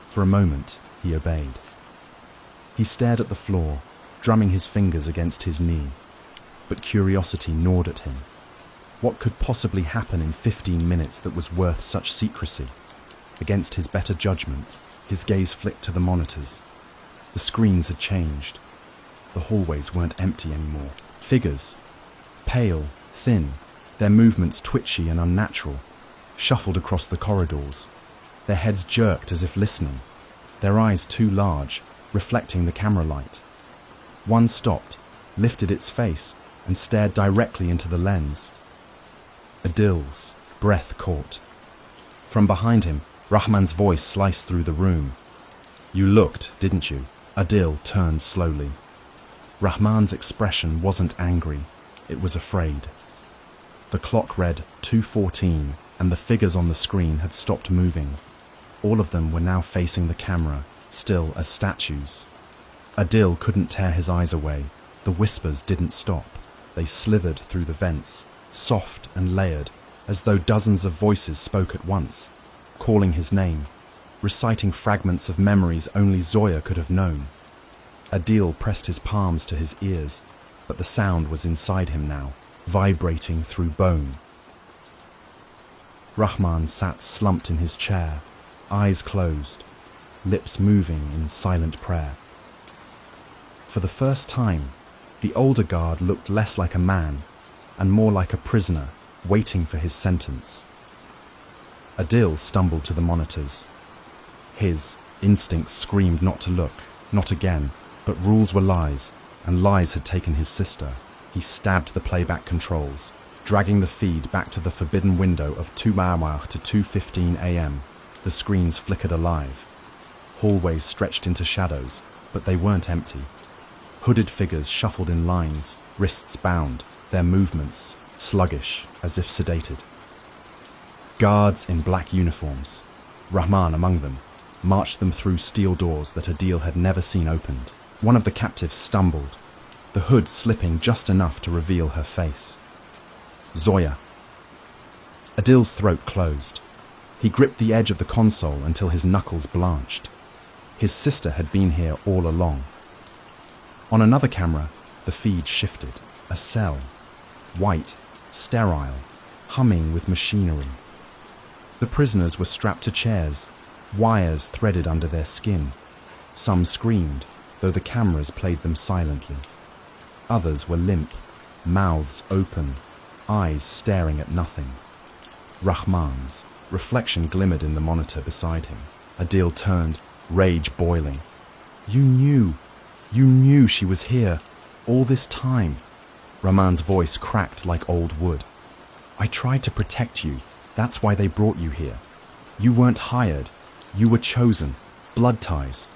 For a moment, he obeyed. He stared at the floor, drumming his fingers against his knee. But curiosity gnawed at him. What could possibly happen in 15 minutes that was worth such secrecy? Against his better judgment, his gaze flicked to the monitors. The screens had changed. The hallways weren't empty anymore. Figures, pale, thin, their movements twitchy and unnatural, shuffled across the corridors. Their heads jerked as if listening, their eyes too large, reflecting the camera light. One stopped, lifted its face, and stared directly into the lens. Adil's breath caught. From behind him, Rahman's voice sliced through the room. You looked, didn't you? Adil turned slowly. Rahman's expression wasn't angry, it was afraid. The clock read 2:14 and the figures on the screen had stopped moving. All of them were now facing the camera, still as statues. Adil couldn't tear his eyes away. The whispers didn't stop. They slithered through the vents, soft and layered, as though dozens of voices spoke at once, calling his name, reciting fragments of memories only Zoya could have known. Adil pressed his palms to his ears, but the sound was inside him now, vibrating through bone. Rahman sat slumped in his chair, eyes closed, lips moving in silent prayer. For the first time, the older guard looked less like a man and more like a prisoner waiting for his sentence. Adil stumbled to the monitors. His instincts screamed not to look, not again, but rules were lies, and lies had taken his sister. He stabbed the playback controls, dragging the feed back to the forbidden window of 2 hour to 2:15 a.m. The screens flickered alive. Hallways stretched into shadows, but they weren't empty. Hooded figures shuffled in lines, wrists bound, their movements sluggish, as if sedated. Guards in black uniforms, Rahman among them, marched them through steel doors that Adil had never seen opened. One of the captives stumbled, the hood slipping just enough to reveal her face. Zoya. Adil's throat closed. He gripped the edge of the console until his knuckles blanched. His sister had been here all along. On another camera, the feed shifted. A cell. White, sterile, humming with machinery. The prisoners were strapped to chairs, wires threaded under their skin. Some screamed, though the cameras played them silently. Others were limp, mouths open, eyes staring at nothing. Rahman's reflection glimmered in the monitor beside him. Adil turned, rage boiling. You knew she was here, all this time. Rahman's voice cracked like old wood. I tried to protect you, that's why they brought you here. You weren't hired, you were chosen, blood ties.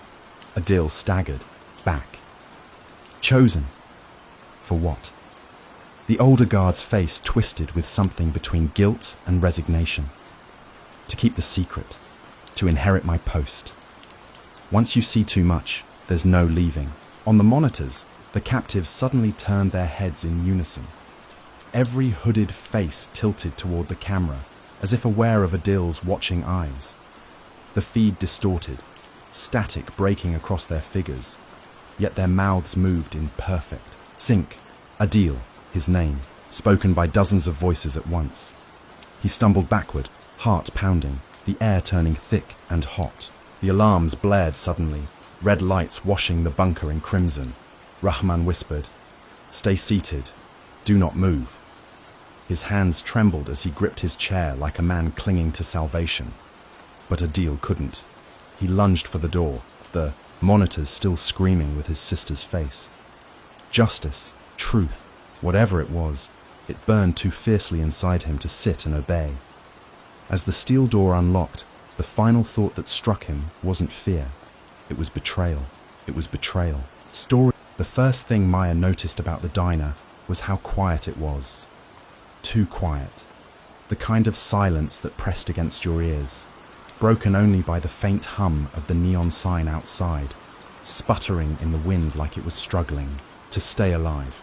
Adil staggered, back. Chosen? For what? The older guard's face twisted with something between guilt and resignation. To keep the secret, to inherit my post. Once you see too much, there's no leaving. On the monitors, the captives suddenly turned their heads in unison. Every hooded face tilted toward the camera, as if aware of Adil's watching eyes. The feed distorted, static breaking across their figures, yet their mouths moved in perfect sync. Adil, his name, spoken by dozens of voices at once. He stumbled backward, heart pounding, the air turning thick and hot. The alarms blared suddenly, red lights washing the bunker in crimson. Rahman whispered. "Stay seated. Do not move." His hands trembled as he gripped his chair like a man clinging to salvation. But Adil couldn't. He lunged for the door, the monitors still screaming with his sister's face. Justice, truth, whatever it was, it burned too fiercely inside him to sit and obey. As the steel door unlocked, the final thought that struck him wasn't fear. It was betrayal. It was betrayal. The first thing Maya noticed about the diner was how quiet it was. Too quiet. The kind of silence that pressed against your ears, broken only by the faint hum of the neon sign outside, sputtering in the wind like it was struggling to stay alive.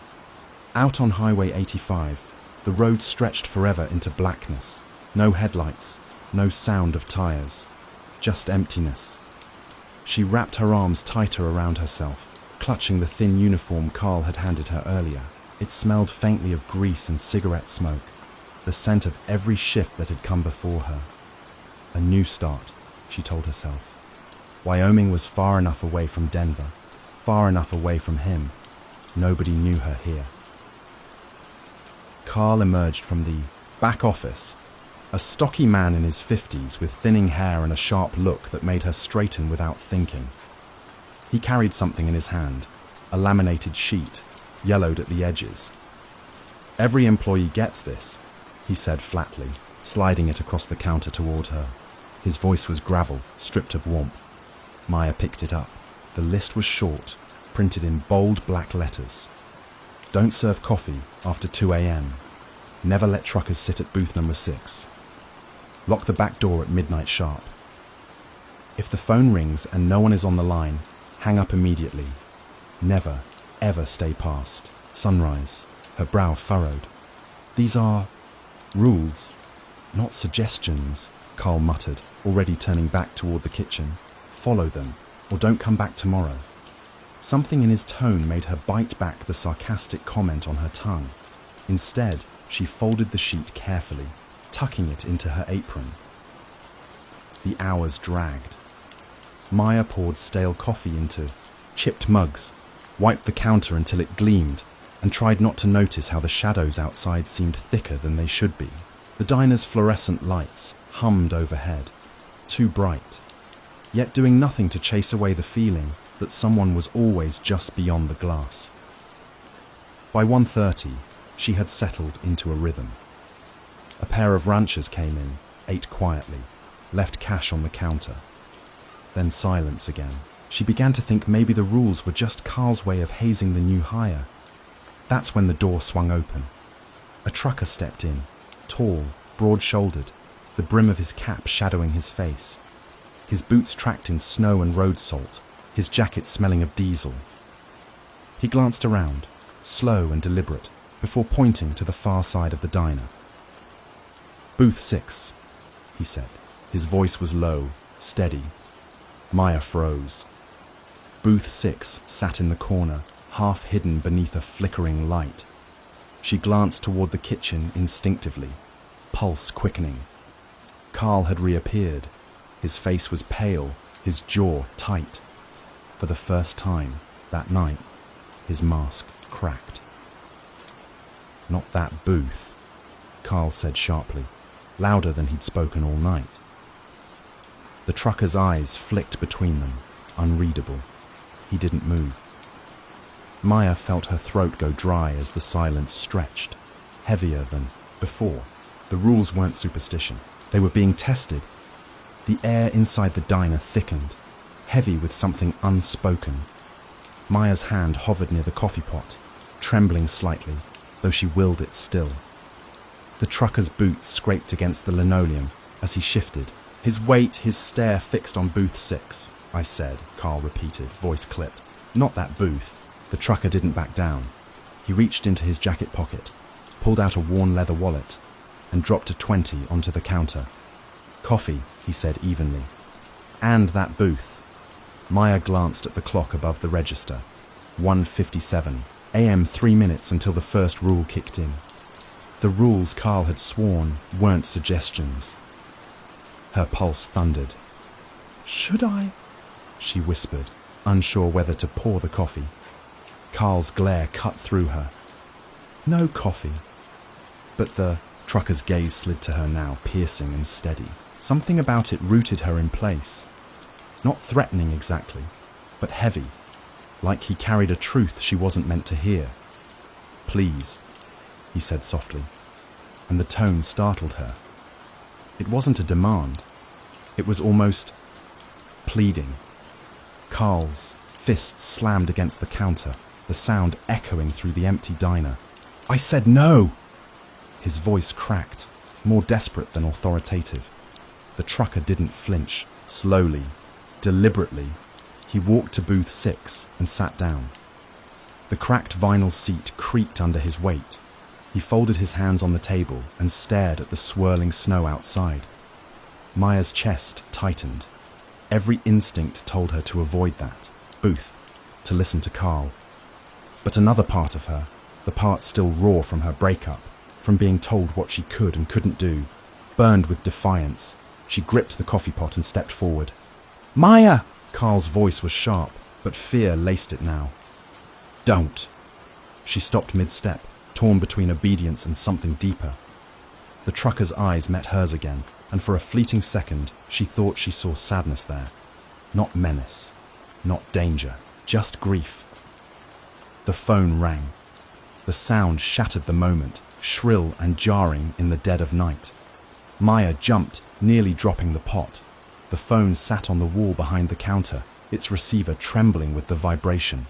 Out on Highway 85, the road stretched forever into blackness. No headlights, no sound of tires, just emptiness. She wrapped her arms tighter around herself, clutching the thin uniform Carl had handed her earlier. It smelled faintly of grease and cigarette smoke, the scent of every shift that had come before her. A new start, she told herself. Wyoming was far enough away from Denver, far enough away from him. Nobody knew her here. Carl emerged from the back office, a stocky man in his 50s with thinning hair and a sharp look that made her straighten without thinking. He carried something in his hand, a laminated sheet, yellowed at the edges. "Every employee gets this," he said flatly, sliding it across the counter toward her. His voice was gravel, stripped of warmth. Maya picked it up. The list was short, printed in bold black letters. "Don't serve coffee after 2 a.m. Never let truckers sit at booth number 6. Lock the back door at midnight sharp. If the phone rings and no one is on the line, hang up immediately. Never, ever stay past sunrise." Her brow furrowed. "These are rules, not suggestions," Carl muttered, already turning back toward the kitchen. "Follow them, or don't come back tomorrow." Something in his tone made her bite back the sarcastic comment on her tongue. Instead, she folded the sheet carefully, tucking it into her apron. The hours dragged. Maya poured stale coffee into chipped mugs, wiped the counter until it gleamed, and tried not to notice how the shadows outside seemed thicker than they should be. The diner's fluorescent lights hummed overhead, too bright, yet doing nothing to chase away the feeling that someone was always just beyond the glass. By 1:30, she had settled into a rhythm. A pair of ranchers came in, ate quietly, left cash on the counter. Then silence again. She began to think maybe the rules were just Carl's way of hazing the new hire. That's when the door swung open. A trucker stepped in, tall, broad-shouldered, the brim of his cap shadowing his face. His boots tracked in snow and road salt, his jacket smelling of diesel. He glanced around, slow and deliberate, before pointing to the far side of the diner. "Booth 6, he said. His voice was low, steady. Maya froze. Booth 6 sat in the corner, half hidden beneath a flickering light. She glanced toward the kitchen instinctively, pulse quickening. Carl had reappeared. His face was pale, his jaw tight. For the first time that night, his mask cracked. "Not that booth," Carl said sharply, louder than he'd spoken all night. The trucker's eyes flicked between them, unreadable. He didn't move. Maya felt her throat go dry as the silence stretched, heavier than before. The rules weren't superstition. They were being tested. The air inside the diner thickened, heavy with something unspoken. Maya's hand hovered near the coffee pot, trembling slightly, though she willed it still. The trucker's boots scraped against the linoleum as he shifted, his weight, his stare fixed on booth 6. "I said," Carl repeated, voice clipped. "Not that booth." The trucker didn't back down. He reached into his jacket pocket, pulled out a worn leather wallet, and dropped a 20 onto the counter. "Coffee," he said evenly. "And that booth." Maya glanced at the clock above the register. 1:57 a.m. 3 minutes until the first rule kicked in. The rules Carl had sworn weren't suggestions. Her pulse thundered. "Should I?" she whispered, unsure whether to pour the coffee. Carl's glare cut through her. No coffee. But the trucker's gaze slid to her now, piercing and steady. Something about it rooted her in place. Not threatening exactly, but heavy, like he carried a truth she wasn't meant to hear. Please, he said softly, and the tone startled her. It wasn't a demand. It was almost pleading. Carl's fists slammed against the counter, the sound echoing through the empty diner. I said no! His voice cracked, more desperate than authoritative. The trucker didn't flinch. Slowly, deliberately, he walked to booth 6 and sat down. The cracked vinyl seat creaked under his weight. He folded his hands on the table and stared at the swirling snow outside. Maya's chest tightened. Every instinct told her to avoid that booth, to listen to Carl. But another part of her, the part still raw from her breakup, from being told what she could and couldn't do, burned with defiance. She gripped the coffee pot and stepped forward. Maya! Carl's voice was sharp, but fear laced it now. Don't. She stopped mid-step, torn between obedience and something deeper. The trucker's eyes met hers again, and for a fleeting second, she thought she saw sadness there. Not menace, not danger, just grief. The phone rang. The sound shattered the moment, shrill and jarring in the dead of night. Maya jumped, nearly dropping the pot. The phone sat on the wall behind the counter, its receiver trembling with the vibration.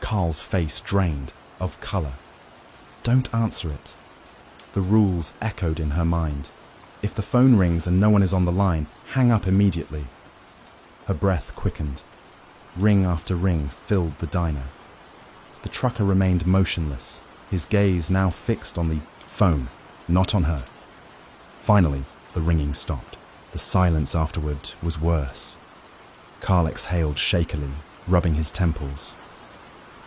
Carl's face drained of color. Don't answer it. The rules echoed in her mind. If the phone rings and no one is on the line, hang up immediately. Her breath quickened. Ring after ring filled the diner. The trucker remained motionless, his gaze now fixed on the phone, not on her. Finally, the ringing stopped. The silence afterward was worse. Carl exhaled shakily, rubbing his temples.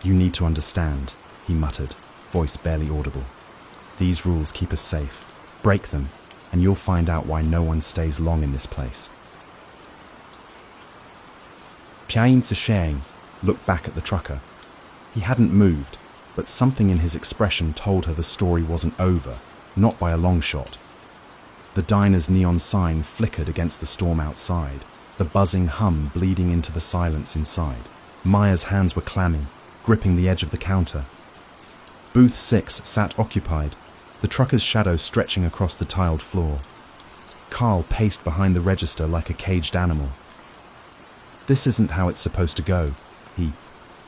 You need to understand, he muttered, voice barely audible. These rules keep us safe. Break them, and you'll find out why no one stays long in this place. Chain Shang looked back at the trucker. He hadn't moved, but something in his expression told her the story wasn't over, not by a long shot. The diner's neon sign flickered against the storm outside, the buzzing hum bleeding into the silence inside. Maya's hands were clammy, gripping the edge of the counter. Booth 6 sat occupied, the trucker's shadow stretching across the tiled floor. Carl paced behind the register like a caged animal. This isn't how it's supposed to go, he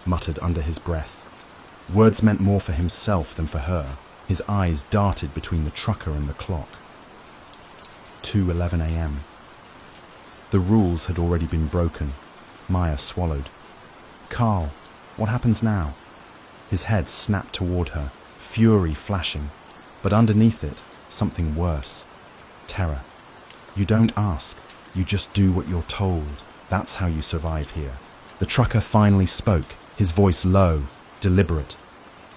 muttered under his breath. Words meant more for himself than for her. His eyes darted between the trucker and the clock. 2:11 a.m. The rules had already been broken. Maya swallowed. Carl, what happens now? His head snapped toward her, fury flashing, but underneath it, something worse. Terror. You don't ask, you just do what you're told. That's how you survive here. The trucker finally spoke, his voice low, deliberate.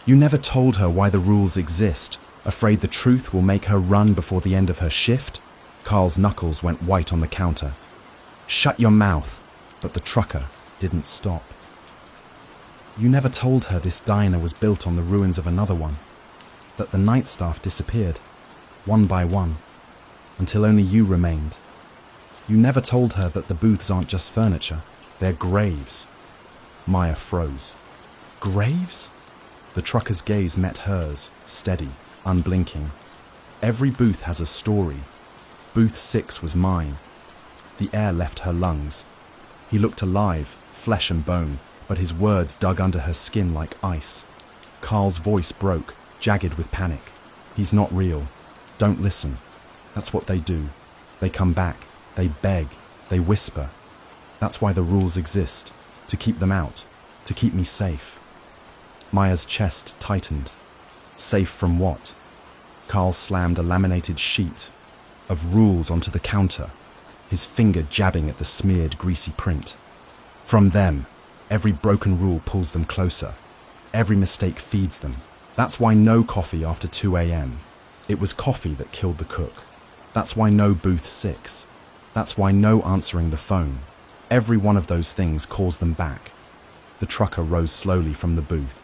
You never told her why the rules exist, afraid the truth will make her run before the end of her shift? Carl's knuckles went white on the counter. Shut your mouth, but the trucker didn't stop. You never told her this diner was built on the ruins of another one, that the night staff disappeared, one by one, until only you remained. You never told her that the booths aren't just furniture, they're graves. Maya froze. Graves? The trucker's gaze met hers, steady, unblinking. Every booth has a story. Booth 6 was mine. The air left her lungs. He looked alive, flesh and bone, but his words dug under her skin like ice. Carl's voice broke, jagged with panic. He's not real. Don't listen. That's what they do. They come back. They beg. They whisper. That's why the rules exist. To keep them out. To keep me safe. Maya's chest tightened. Safe from what? Carl slammed a laminated sheet of rules onto the counter, his finger jabbing at the smeared, greasy print. From them, every broken rule pulls them closer. Every mistake feeds them. That's why no coffee after 2 a.m. It was coffee that killed the cook. That's why no booth 6. That's why no answering the phone. Every one of those things calls them back. The trucker rose slowly from the booth.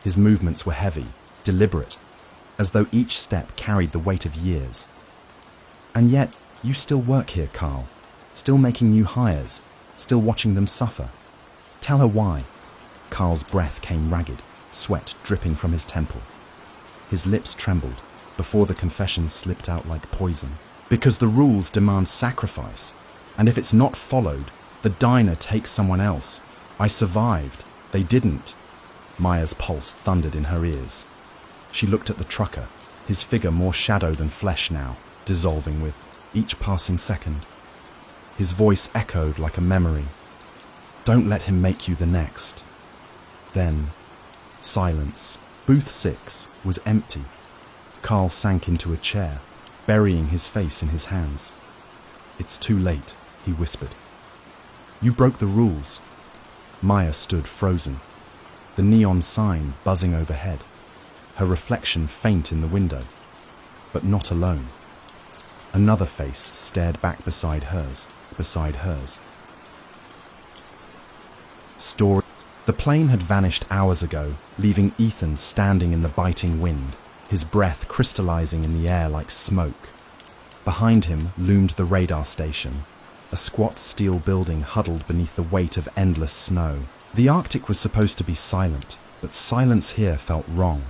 His movements were heavy, deliberate, as though each step carried the weight of years. And yet, you still work here, Carl. Still making new hires, still watching them suffer. Tell her why. Carl's breath came ragged, sweat dripping from his temple. His lips trembled before the confession slipped out like poison. Because the rules demand sacrifice, and if it's not followed, the diner takes someone else. I survived. They didn't. Maya's pulse thundered in her ears. She looked at the trucker, his figure more shadow than flesh now, dissolving with each passing second. His voice echoed like a memory. Don't let him make you the next. Then, silence. Booth 6 was empty. Carl sank into a chair, burying his face in his hands. It's too late, he whispered. You broke the rules. Maya stood frozen, the neon sign buzzing overhead, her reflection faint in the window, but not alone. Another face stared back beside hers. Story. The plane had vanished hours ago, leaving Ethan standing in the biting wind, his breath crystallizing in the air like smoke. Behind him loomed the radar station, a squat steel building huddled beneath the weight of endless snow. The Arctic was supposed to be silent, but silence here felt wrong.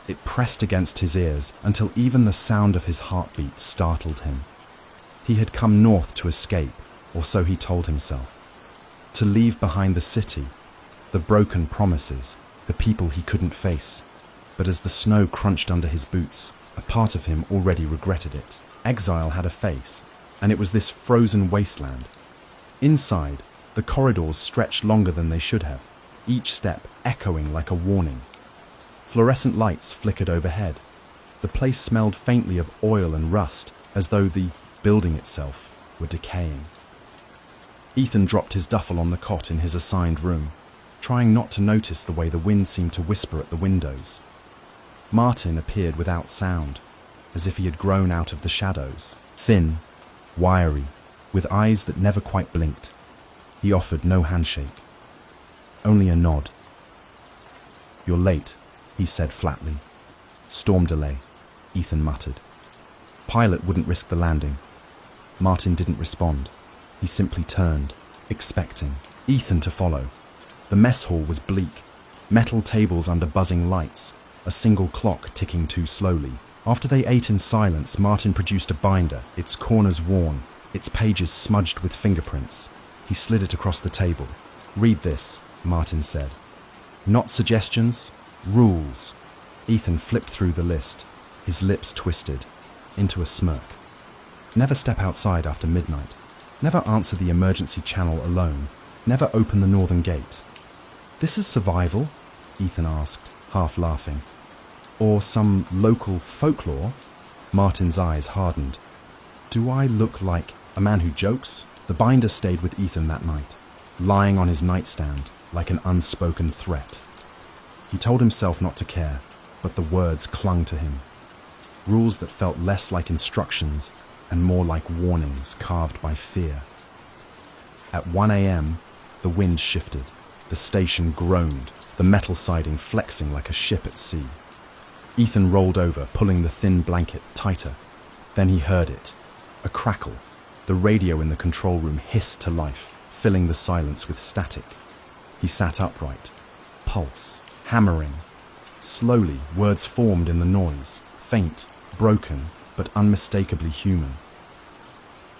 It pressed against his ears until even the sound of his heartbeat startled him. He had come north to escape, or so he told himself. To leave behind the city, the broken promises, the people he couldn't face. But as the snow crunched under his boots, a part of him already regretted it. Exile had a face, and it was this frozen wasteland. Inside, the corridors stretched longer than they should have, each step echoing like a warning. Fluorescent lights flickered overhead. The place smelled faintly of oil and rust, as though the building itself were decaying. Ethan dropped his duffel on the cot in his assigned room, trying not to notice the way the wind seemed to whisper at the windows. Martin appeared without sound, as if he had grown out of the shadows. Thin, wiry, with eyes that never quite blinked. He offered no handshake, only a nod. You're late, he said flatly. Storm delay, Ethan muttered. Pilot wouldn't risk the landing. Martin didn't respond. He simply turned, expecting Ethan to follow. The mess hall was bleak, metal tables under buzzing lights, a single clock ticking too slowly. After they ate in silence, Martin produced a binder, its corners worn, its pages smudged with fingerprints. He slid it across the table. Read this, Martin said. Not suggestions, rules. Ethan flipped through the list, his lips twisted into a smirk. Never step outside after midnight. Never answer the emergency channel alone. Never open the northern gate. This is survival? Ethan asked, half laughing. Or some local folklore? Martin's eyes hardened. Do I look like a man who jokes? The binder stayed with Ethan that night, lying on his nightstand like an unspoken threat. He told himself not to care, but the words clung to him. Rules that felt less like instructions and more like warnings carved by fear. At 1 a.m., the wind shifted. The station groaned, the metal siding flexing like a ship at sea. Ethan rolled over, pulling the thin blanket tighter. Then he heard it. A crackle. The radio in the control room hissed to life, filling the silence with static. He sat upright. Pulse. Hammering. Slowly, words formed in the noise. Faint, broken, but unmistakably human.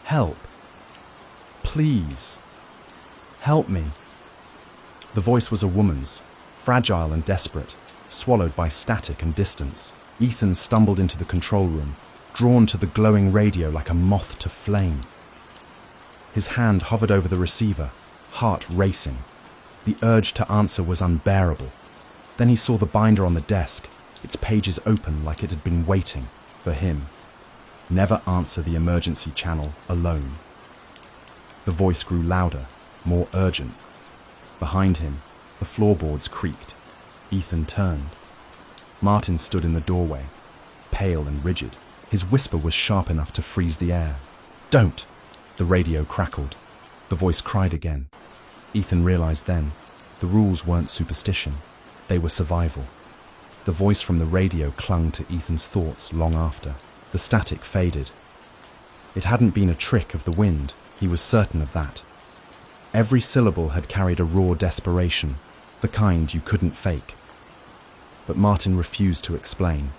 Help. Please. Help me. The voice was a woman's, fragile and desperate, swallowed by static and distance. Ethan stumbled into the control room, drawn to the glowing radio like a moth to flame. His hand hovered over the receiver, heart racing. The urge to answer was unbearable. Then he saw the binder on the desk, its pages open like it had been waiting for him. Never answer the emergency channel alone. The voice grew louder, more urgent. Behind him, the floorboards creaked. Ethan turned. Martin stood in the doorway, pale and rigid. His whisper was sharp enough to freeze the air. Don't! The radio crackled. The voice cried again. Ethan realized then, the rules weren't superstition. They were survival. The voice from the radio clung to Ethan's thoughts long after. The static faded. It hadn't been a trick of the wind, he was certain of that. Every syllable had carried a raw desperation, the kind you couldn't fake. But Martin refused to explain.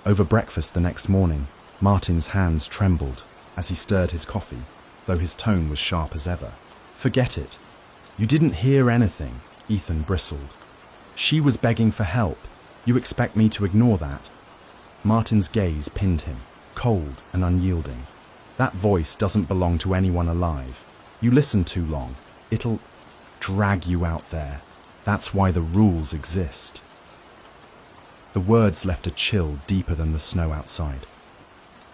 Over breakfast the next morning, Martin's hands trembled as he stirred his coffee, though his tone was sharp as ever. "Forget it. You didn't hear anything," Ethan bristled. "She was begging for help. You expect me to ignore that?" Martin's gaze pinned him, cold and unyielding. "That voice doesn't belong to anyone alive. You listen too long. It'll drag you out there. That's why the rules exist." The words left a chill deeper than the snow outside.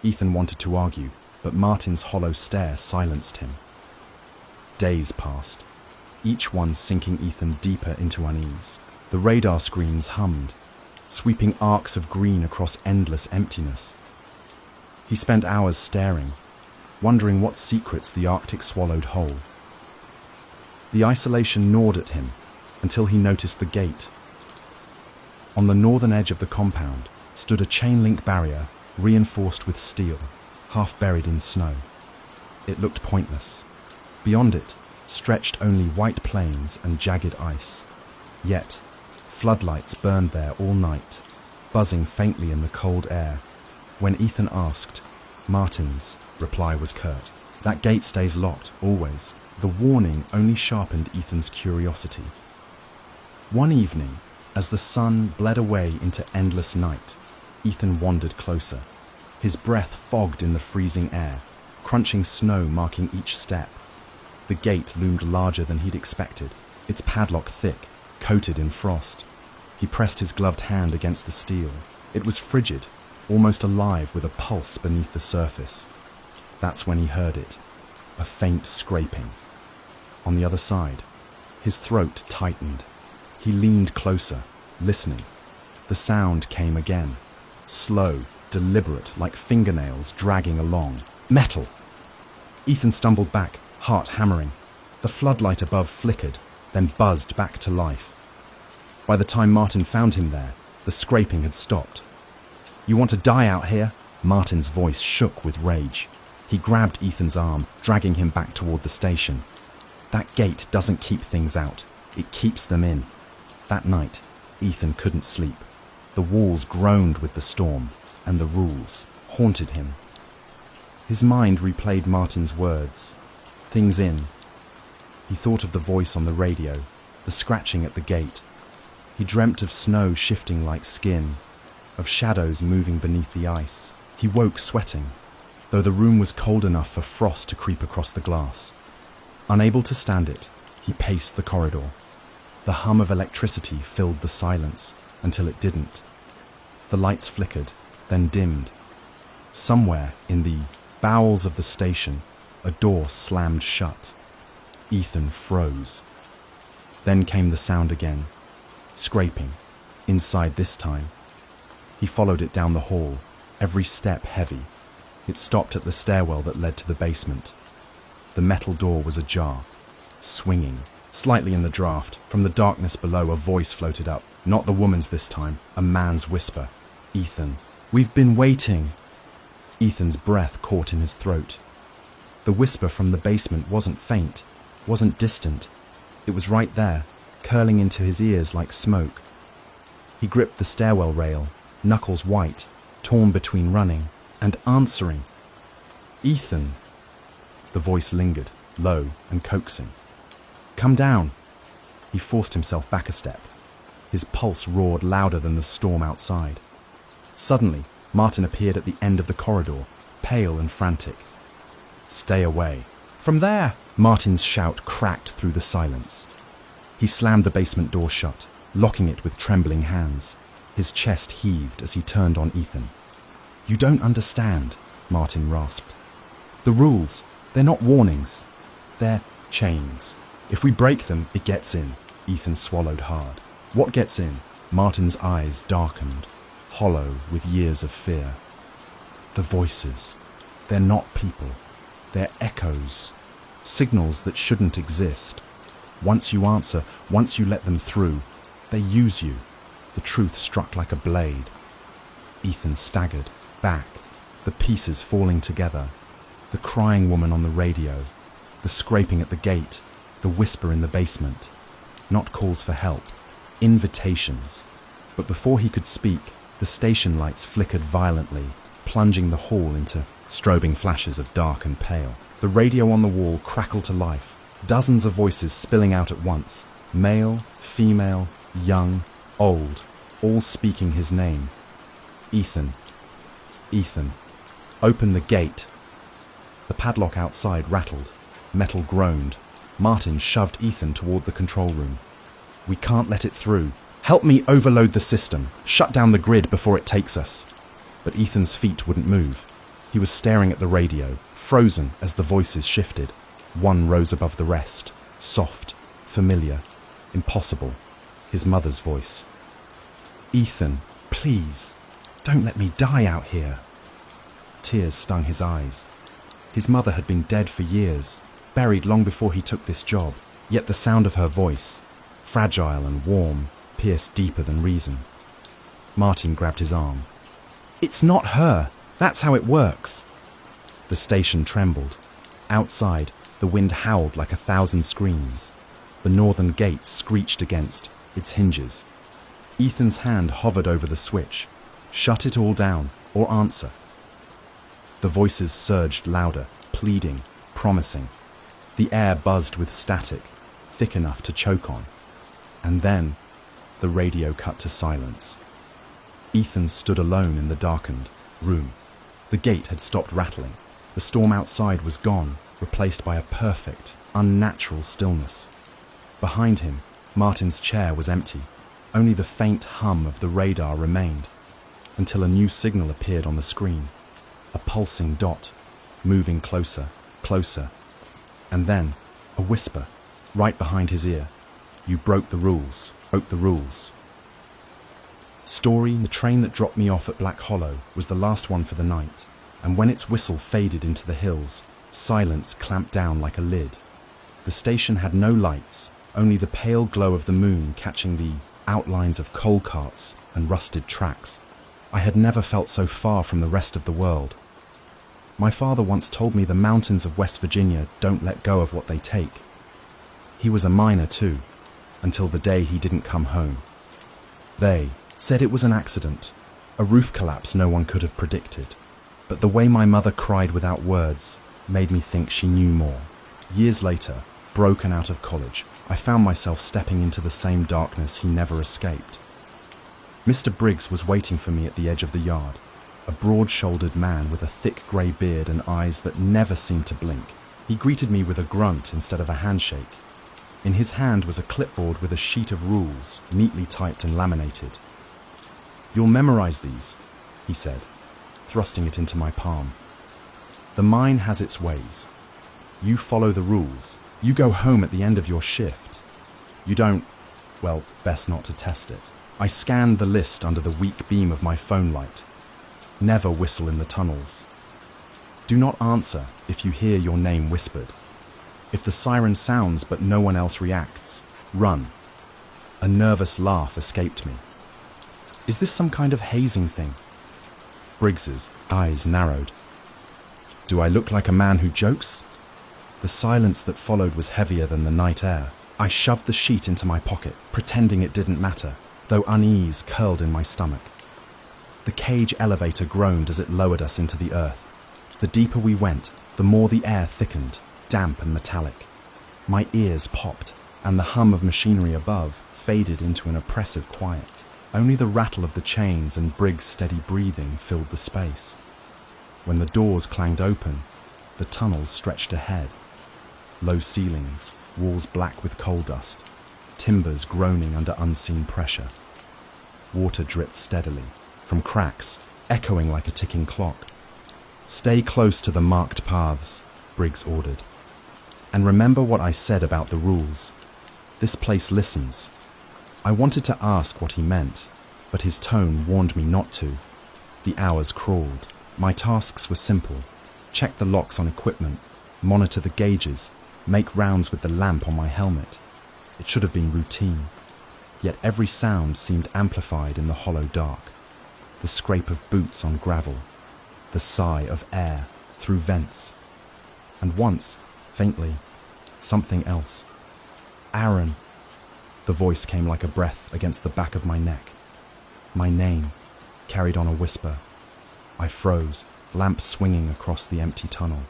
Ethan wanted to argue, but Martin's hollow stare silenced him. Days passed, each one sinking Ethan deeper into unease. The radar screens hummed, sweeping arcs of green across endless emptiness. He spent hours staring, wondering what secrets the Arctic swallowed whole. The isolation gnawed at him until he noticed the gate. On the northern edge of the compound stood a chain-link barrier reinforced with steel, half buried in snow. It looked pointless. Beyond it stretched only white plains and jagged ice. Yet, floodlights burned there all night, buzzing faintly in the cold air. When Ethan asked, Martin's reply was curt. "That gate stays locked, always." The warning only sharpened Ethan's curiosity. One evening, as the sun bled away into endless night, Ethan wandered closer. His breath fogged in the freezing air, crunching snow marking each step. The gate loomed larger than he'd expected, its padlock thick, coated in frost. He pressed his gloved hand against the steel. It was frigid, almost alive with a pulse beneath the surface. That's when he heard it, a faint scraping. On the other side, his throat tightened. He leaned closer, listening. The sound came again, slow, deliberate, like fingernails dragging along. Metal! Ethan stumbled back, heart hammering. The floodlight above flickered, then buzzed back to life. By the time Martin found him there, the scraping had stopped. "You want to die out here?" Martin's voice shook with rage. He grabbed Ethan's arm, dragging him back toward the station. "That gate doesn't keep things out, it keeps them in." That night, Ethan couldn't sleep. The walls groaned with the storm, and the rules haunted him. His mind replayed Martin's words. Things in. He thought of the voice on the radio, the scratching at the gate. He dreamt of snow shifting like skin, of shadows moving beneath the ice. He woke sweating, though the room was cold enough for frost to creep across the glass. Unable to stand it, he paced the corridor. The hum of electricity filled the silence until it didn't. The lights flickered, then dimmed. Somewhere in the bowels of the station, a door slammed shut. Ethan froze. Then came the sound again, scraping, inside this time. He followed it down the hall, every step heavy. It stopped at the stairwell that led to the basement. The metal door was ajar, swinging. Slightly in the draft, from the darkness below, a voice floated up. Not the woman's this time, a man's whisper. "Ethan, we've been waiting." Ethan's breath caught in his throat. The whisper from the basement wasn't faint, wasn't distant. It was right there, curling into his ears like smoke. He gripped the stairwell rail, knuckles white, torn between running and answering. "Ethan." The voice lingered, low and coaxing. "Come down." He forced himself back a step. His pulse roared louder than the storm outside. Suddenly, Martin appeared at the end of the corridor, pale and frantic. "Stay away." "From there!" Martin's shout cracked through the silence. He slammed the basement door shut, locking it with trembling hands. His chest heaved as he turned on Ethan. "You don't understand," Martin rasped. "The rules, they're not warnings. They're chains. If we break them, it gets in." Ethan swallowed hard. "What gets in?" Martin's eyes darkened, hollow with years of fear. "The voices. They're not people. They're echoes. Signals that shouldn't exist. Once you answer, once you let them through, they use you. The truth struck like a blade. Ethan staggered, back, the pieces falling together. The crying woman on the radio, the scraping at the gate, the whisper in the basement. Not calls for help, invitations. But before he could speak, the station lights flickered violently, plunging the hall into strobing flashes of dark and pale. The radio on the wall crackled to life, dozens of voices spilling out at once, male, female, young, old, all speaking his name. Ethan. Ethan. Open the gate. The padlock outside rattled. Metal groaned. Martin shoved Ethan toward the control room. We can't let it through. Help me overload the system. Shut down the grid before it takes us. But Ethan's feet wouldn't move. He was staring at the radio, frozen as the voices shifted. One rose above the rest. Soft, familiar, impossible. His mother's voice. Ethan, please, don't let me die out here. Tears stung his eyes. His mother had been dead for years, buried long before he took this job, yet the sound of her voice, fragile and warm, pierced deeper than reason. Martin grabbed his arm. It's not her. That's how it works. The station trembled. Outside, the wind howled like 1,000 screams. The northern gate screeched against its hinges. Ethan's hand hovered over the switch. Shut it all down, or answer. The voices surged louder, pleading, promising. The air buzzed with static, thick enough to choke on. And then, the radio cut to silence. Ethan stood alone in the darkened room. The gate had stopped rattling. The storm outside was gone, replaced by a perfect, unnatural stillness. Behind him, Martin's chair was empty. Only the faint hum of the radar remained, until a new signal appeared on the screen. A pulsing dot, moving closer, closer. And then, a whisper, right behind his ear. You broke the rules, broke the rules. Story, the train that dropped me off at Black Hollow, was the last one for the night, and when its whistle faded into the hills, silence clamped down like a lid. The station had no lights, only the pale glow of the moon catching the outlines of coal carts and rusted tracks. I had never felt so far from the rest of the world. My father once told me the mountains of West Virginia don't let go of what they take. He was a miner too, until the day he didn't come home. They said it was an accident, a roof collapse no one could have predicted. But the way my mother cried without words made me think she knew more. Years later, broken out of college, I found myself stepping into the same darkness he never escaped. Mr. Briggs was waiting for me at the edge of the yard, a broad-shouldered man with a thick grey beard and eyes that never seemed to blink. He greeted me with a grunt instead of a handshake. In his hand was a clipboard with a sheet of rules, neatly typed and laminated. You'll memorize these, he said, thrusting it into my palm. The mine has its ways. You follow the rules. You go home at the end of your shift. You don't, well, best not to test it. I scanned the list under the weak beam of my phone light. Never whistle in the tunnels. Do not answer if you hear your name whispered. If the siren sounds but no one else reacts, run. A nervous laugh escaped me. Is this some kind of hazing thing? Briggs's eyes narrowed. Do I look like a man who jokes? The silence that followed was heavier than the night air. I shoved the sheet into my pocket, pretending it didn't matter, though unease curled in my stomach. The cage elevator groaned as it lowered us into the earth. The deeper we went, the more the air thickened, damp and metallic. My ears popped, and the hum of machinery above faded into an oppressive quiet. Only the rattle of the chains and Briggs' steady breathing filled the space. When the doors clanged open, the tunnels stretched ahead. Low ceilings, walls black with coal dust, timbers groaning under unseen pressure. Water dripped steadily, from cracks, echoing like a ticking clock. Stay close to the marked paths, Briggs ordered. And remember what I said about the rules. This place listens. I wanted to ask what he meant, but his tone warned me not to. The hours crawled. My tasks were simple. Check the locks on equipment, monitor the gauges, make rounds with the lamp on my helmet. It should have been routine. yet every sound seemed amplified in the hollow dark. The scrape of boots on gravel, the sigh of air through vents, and once, faintly, something else. Aaron! The voice came like a breath against the back of my neck. My name, carried on a whisper. I froze, lamp swinging across the empty tunnel.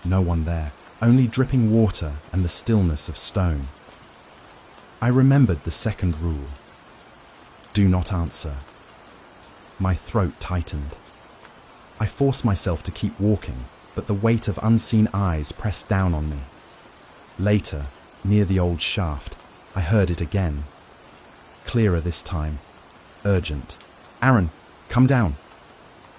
No one there, only dripping water and the stillness of stone. I remembered the second rule. Do not answer. My throat tightened. I forced myself to keep walking, but the weight of unseen eyes pressed down on me. Later, near the old shaft, I heard it again. Clearer this time. Urgent. Aaron, come down.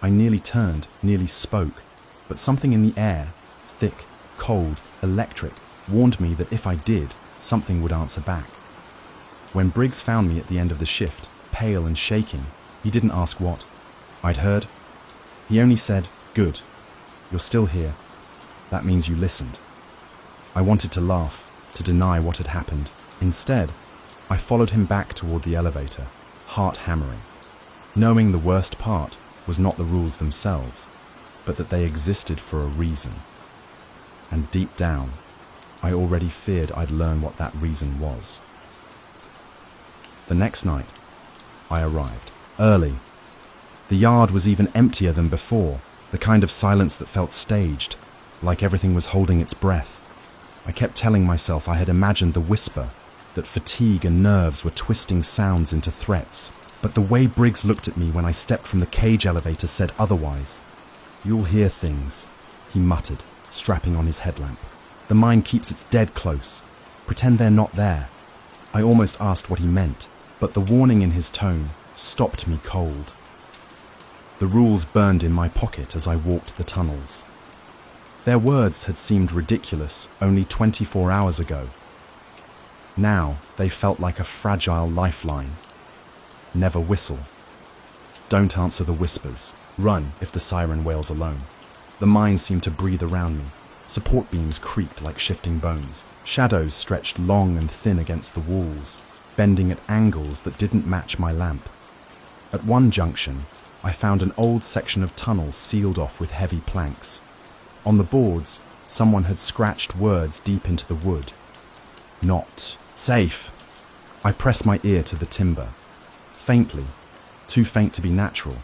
I nearly turned, nearly spoke, but something in the air, thick, cold, electric, warned me that if I did, something would answer back. When Briggs found me at the end of the shift, pale and shaking, he didn't ask what I'd heard. He only said, "Good. You're still here. That means you listened." I wanted to laugh, to deny what had happened. Instead, I followed him back toward the elevator, heart hammering, knowing the worst part was not the rules themselves, but that they existed for a reason. And deep down, I already feared I'd learn what that reason was. The next night, I arrived, early. The yard was even emptier than before, the kind of silence that felt staged, like everything was holding its breath. I kept telling myself I had imagined the whisper, that fatigue and nerves were twisting sounds into threats, but the way Briggs looked at me when I stepped from the cage elevator said otherwise. "You'll hear things," he muttered, strapping on his headlamp. "The mind keeps its dead close. Pretend they're not there." I almost asked what he meant, but the warning in his tone stopped me cold. The rules burned in my pocket as I walked the tunnels. Their words had seemed ridiculous only 24 hours ago. Now they felt like a fragile lifeline. Never whistle. Don't answer the whispers. Run if the siren wails alone. The mine seemed to breathe around me. Support beams creaked like shifting bones. Shadows stretched long and thin against the walls, bending at angles that didn't match my lamp. At one junction, I found an old section of tunnel sealed off with heavy planks. On the boards, someone had scratched words deep into the wood. Not safe. I pressed my ear to the timber. Faintly, too faint to be natural,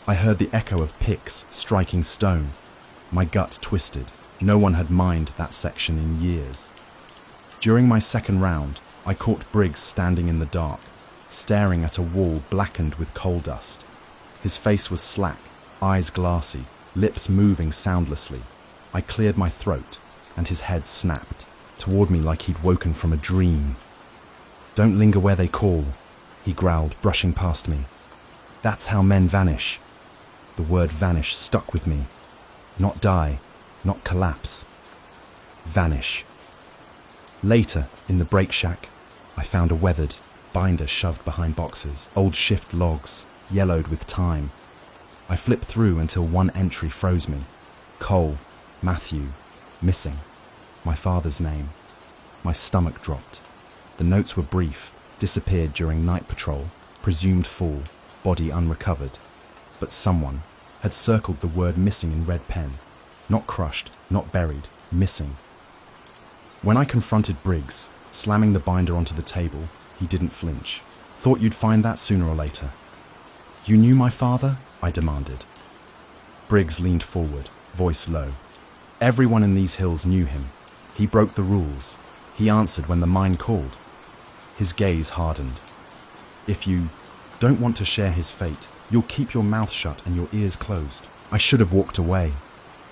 I heard the echo of picks striking stone. My gut twisted. No one had mined that section in years. During my second round, I caught Briggs standing in the dark, staring at a wall blackened with coal dust. His face was slack, eyes glassy, lips moving soundlessly. I cleared my throat, and his head snapped, toward me like he'd woken from a dream. "Don't linger where they call," he growled, brushing past me. "That's how men vanish." The word vanish stuck with me. Not die, not collapse. Vanish. Later, in the brake shack, I found a weathered binder shoved behind boxes, old shift logs, yellowed with time. I flipped through until one entry froze me. Cole, Matthew, missing. My father's name. My stomach dropped. The notes were brief, disappeared during night patrol, presumed fall, body unrecovered. But someone had circled the word missing in red pen. Not crushed, not buried, missing. When I confronted Briggs, slamming the binder onto the table, he didn't flinch. "Thought you'd find that sooner or later." "You knew my father?" I demanded. Briggs leaned forward, voice low. "Everyone in these hills knew him. He broke the rules. He answered when the mine called." His gaze hardened. "If you don't want to share his fate, you'll keep your mouth shut and your ears closed." I should have walked away.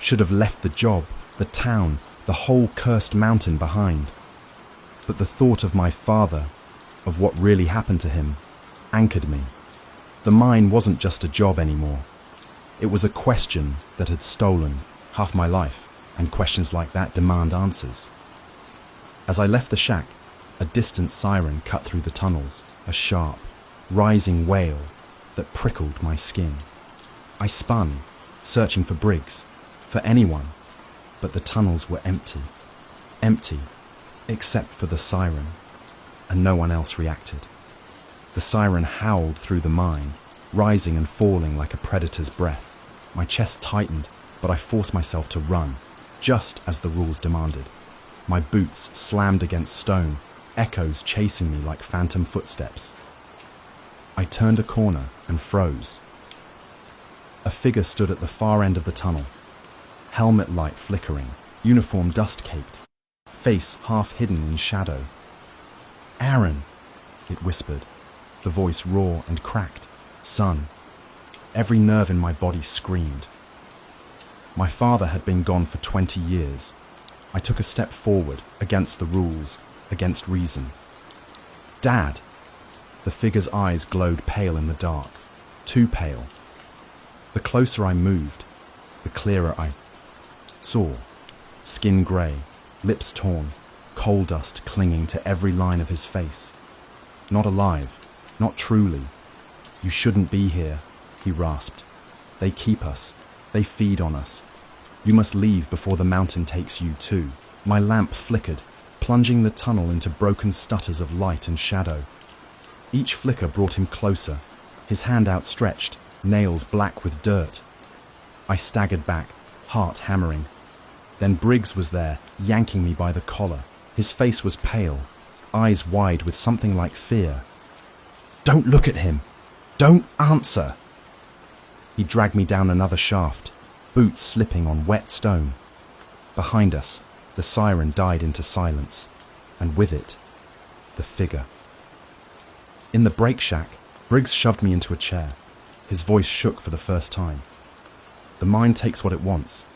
Should have left the job, the town, the whole cursed mountain behind. But the thought of my father, of what really happened to him, anchored me. The mine wasn't just a job anymore. It was a question that had stolen half my life, and questions like that demand answers. As I left the shack, a distant siren cut through the tunnels, a sharp, rising wail that prickled my skin. I spun, searching for Briggs, for anyone, but the tunnels were empty. Empty, except for the siren, and no one else reacted. The siren howled through the mine, rising and falling like a predator's breath. My chest tightened, but I forced myself to run, just as the rules demanded. My boots slammed against stone, echoes chasing me like phantom footsteps. I turned a corner and froze. A figure stood at the far end of the tunnel, helmet light flickering, uniform dust-caked, face half hidden in shadow. "Aaron," it whispered, the voice raw and cracked. "Son." Every nerve in my body screamed. My father had been gone for 20 years. I took a step forward, against the rules, against reason. "Dad!" The figure's eyes glowed pale in the dark, too pale. The closer I moved, the clearer I saw. Skin grey, lips torn, coal dust clinging to every line of his face. Not alive, not truly. "You shouldn't be here," he rasped. "They keep us. They feed on us. You must leave before the mountain takes you too." My lamp flickered, plunging the tunnel into broken stutters of light and shadow. Each flicker brought him closer, his hand outstretched, nails black with dirt. I staggered back, heart hammering. Then Briggs was there, yanking me by the collar. His face was pale, eyes wide with something like fear. "Don't look at him! Don't answer!" He dragged me down another shaft, boots slipping on wet stone. Behind us, the siren died into silence, and with it, the figure. In the brake shack, Briggs shoved me into a chair. His voice shook for the first time. "The mind takes what it wants.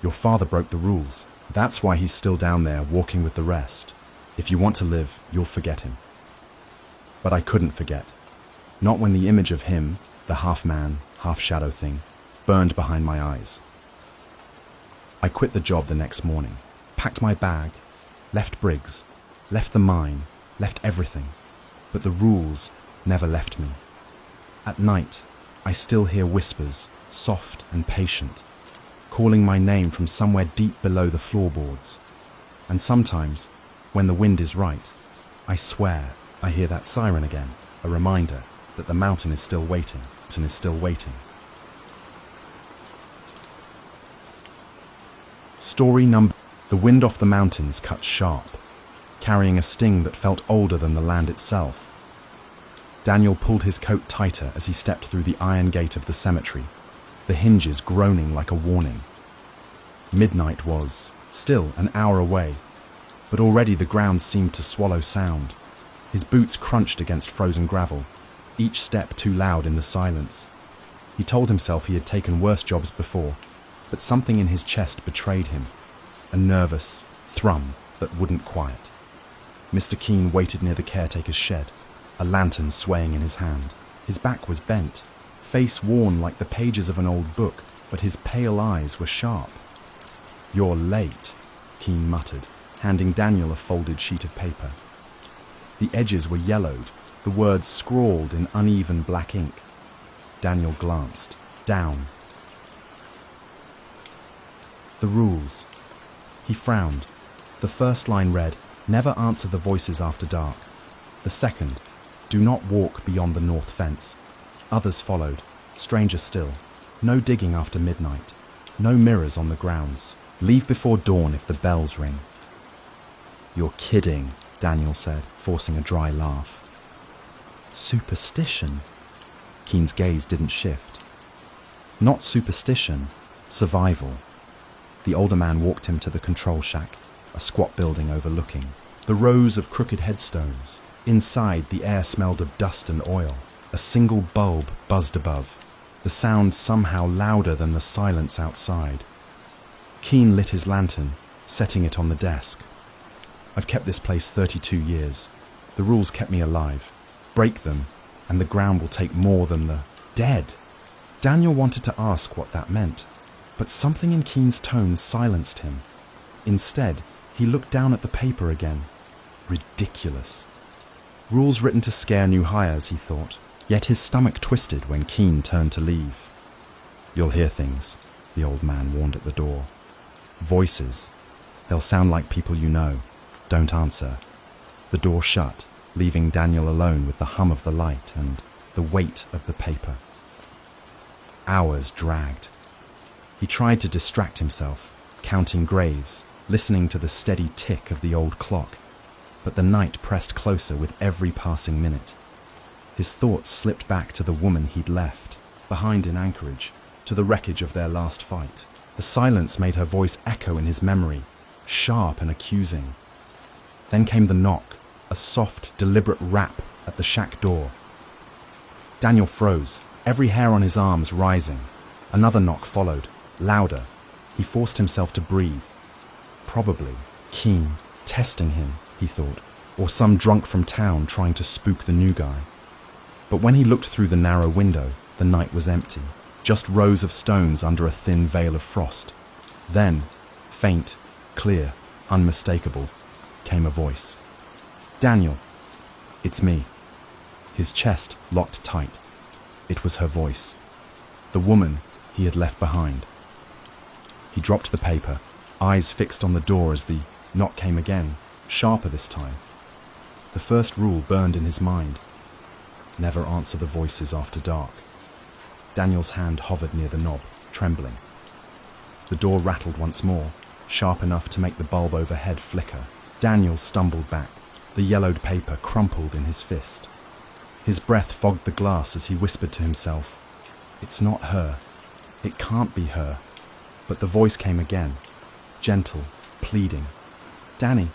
Your father broke the rules. That's why he's still down there walking with the rest. If you want to live, you'll forget him." But I couldn't forget. Not when the image of him, the half-man, half-shadow thing, burned behind my eyes. I quit the job the next morning, packed my bag, left Briggs, left the mine, left everything. But the rules never left me. At night, I still hear whispers, soft and patient, calling my name from somewhere deep below the floorboards. And sometimes, when the wind is right, I swear I hear that siren again, a reminder that the mountain is still waiting, and is still waiting. Story number. The wind off the mountains cut sharp, carrying a sting that felt older than the land itself. Daniel pulled his coat tighter as he stepped through the iron gate of the cemetery, the hinges groaning like a warning. Midnight was still an hour away, but already the ground seemed to swallow sound. His boots crunched against frozen gravel, each step too loud in the silence. He told himself he had taken worse jobs before, but something in his chest betrayed him, a nervous thrum that wouldn't quiet. Mr. Keene waited near the caretaker's shed, a lantern swaying in his hand. His back was bent, face worn like the pages of an old book, but his pale eyes were sharp. "You're late," Keene muttered, handing Daniel a folded sheet of paper. The edges were yellowed, the words scrawled in uneven black ink. Daniel glanced down. The rules. He frowned. The first line read, "Never answer the voices after dark." The second, "Do not walk beyond the north fence." Others followed, stranger still. "No digging after midnight. No mirrors on the grounds. Leave before dawn if the bells ring." "You're kidding," Daniel said, forcing a dry laugh. "Superstition?" Keene's gaze didn't shift. "Not superstition, survival." The older man walked him to the control shack, a squat building overlooking the rows of crooked headstones. Inside, the air smelled of dust and oil. A single bulb buzzed above, the sound somehow louder than the silence outside. Keene lit his lantern, setting it on the desk. "I've kept this place 32 years. The rules kept me alive. Break them, and the ground will take more than the dead." Daniel wanted to ask what that meant, but something in Keene's tone silenced him. Instead, he looked down at the paper again. Ridiculous. Rules written to scare new hires, he thought. Yet his stomach twisted when Keene turned to leave. "You'll hear things," the old man warned at the door. "Voices. They'll sound like people you know. Don't answer." The door shut, leaving Daniel alone with the hum of the light and the weight of the paper. Hours dragged. He tried to distract himself, counting graves, listening to the steady tick of the old clock, but the night pressed closer with every passing minute. His thoughts slipped back to the woman he'd left behind in Anchorage, to the wreckage of their last fight. The silence made her voice echo in his memory, sharp and accusing. Then came the knock, a soft, deliberate rap at the shack door. Daniel froze, every hair on his arms rising. Another knock followed, louder. He forced himself to breathe. Probably Keen, testing him, he thought, or some drunk from town trying to spook the new guy. But when he looked through the narrow window, the night was empty, just rows of stones under a thin veil of frost. Then, faint, clear, unmistakable, came a voice. "Daniel, it's me." His chest locked tight. It was her voice, the woman he had left behind. He dropped the paper, eyes fixed on the door as the knock came again, sharper this time. The first rule burned in his mind: never answer the voices after dark. Daniel's hand hovered near the knob, trembling. The door rattled once more, sharp enough to make the bulb overhead flicker. Daniel stumbled back, the yellowed paper crumpled in his fist. His breath fogged the glass as he whispered to himself, "It's not her. It can't be her." But the voice came again, gentle, pleading. "Danny,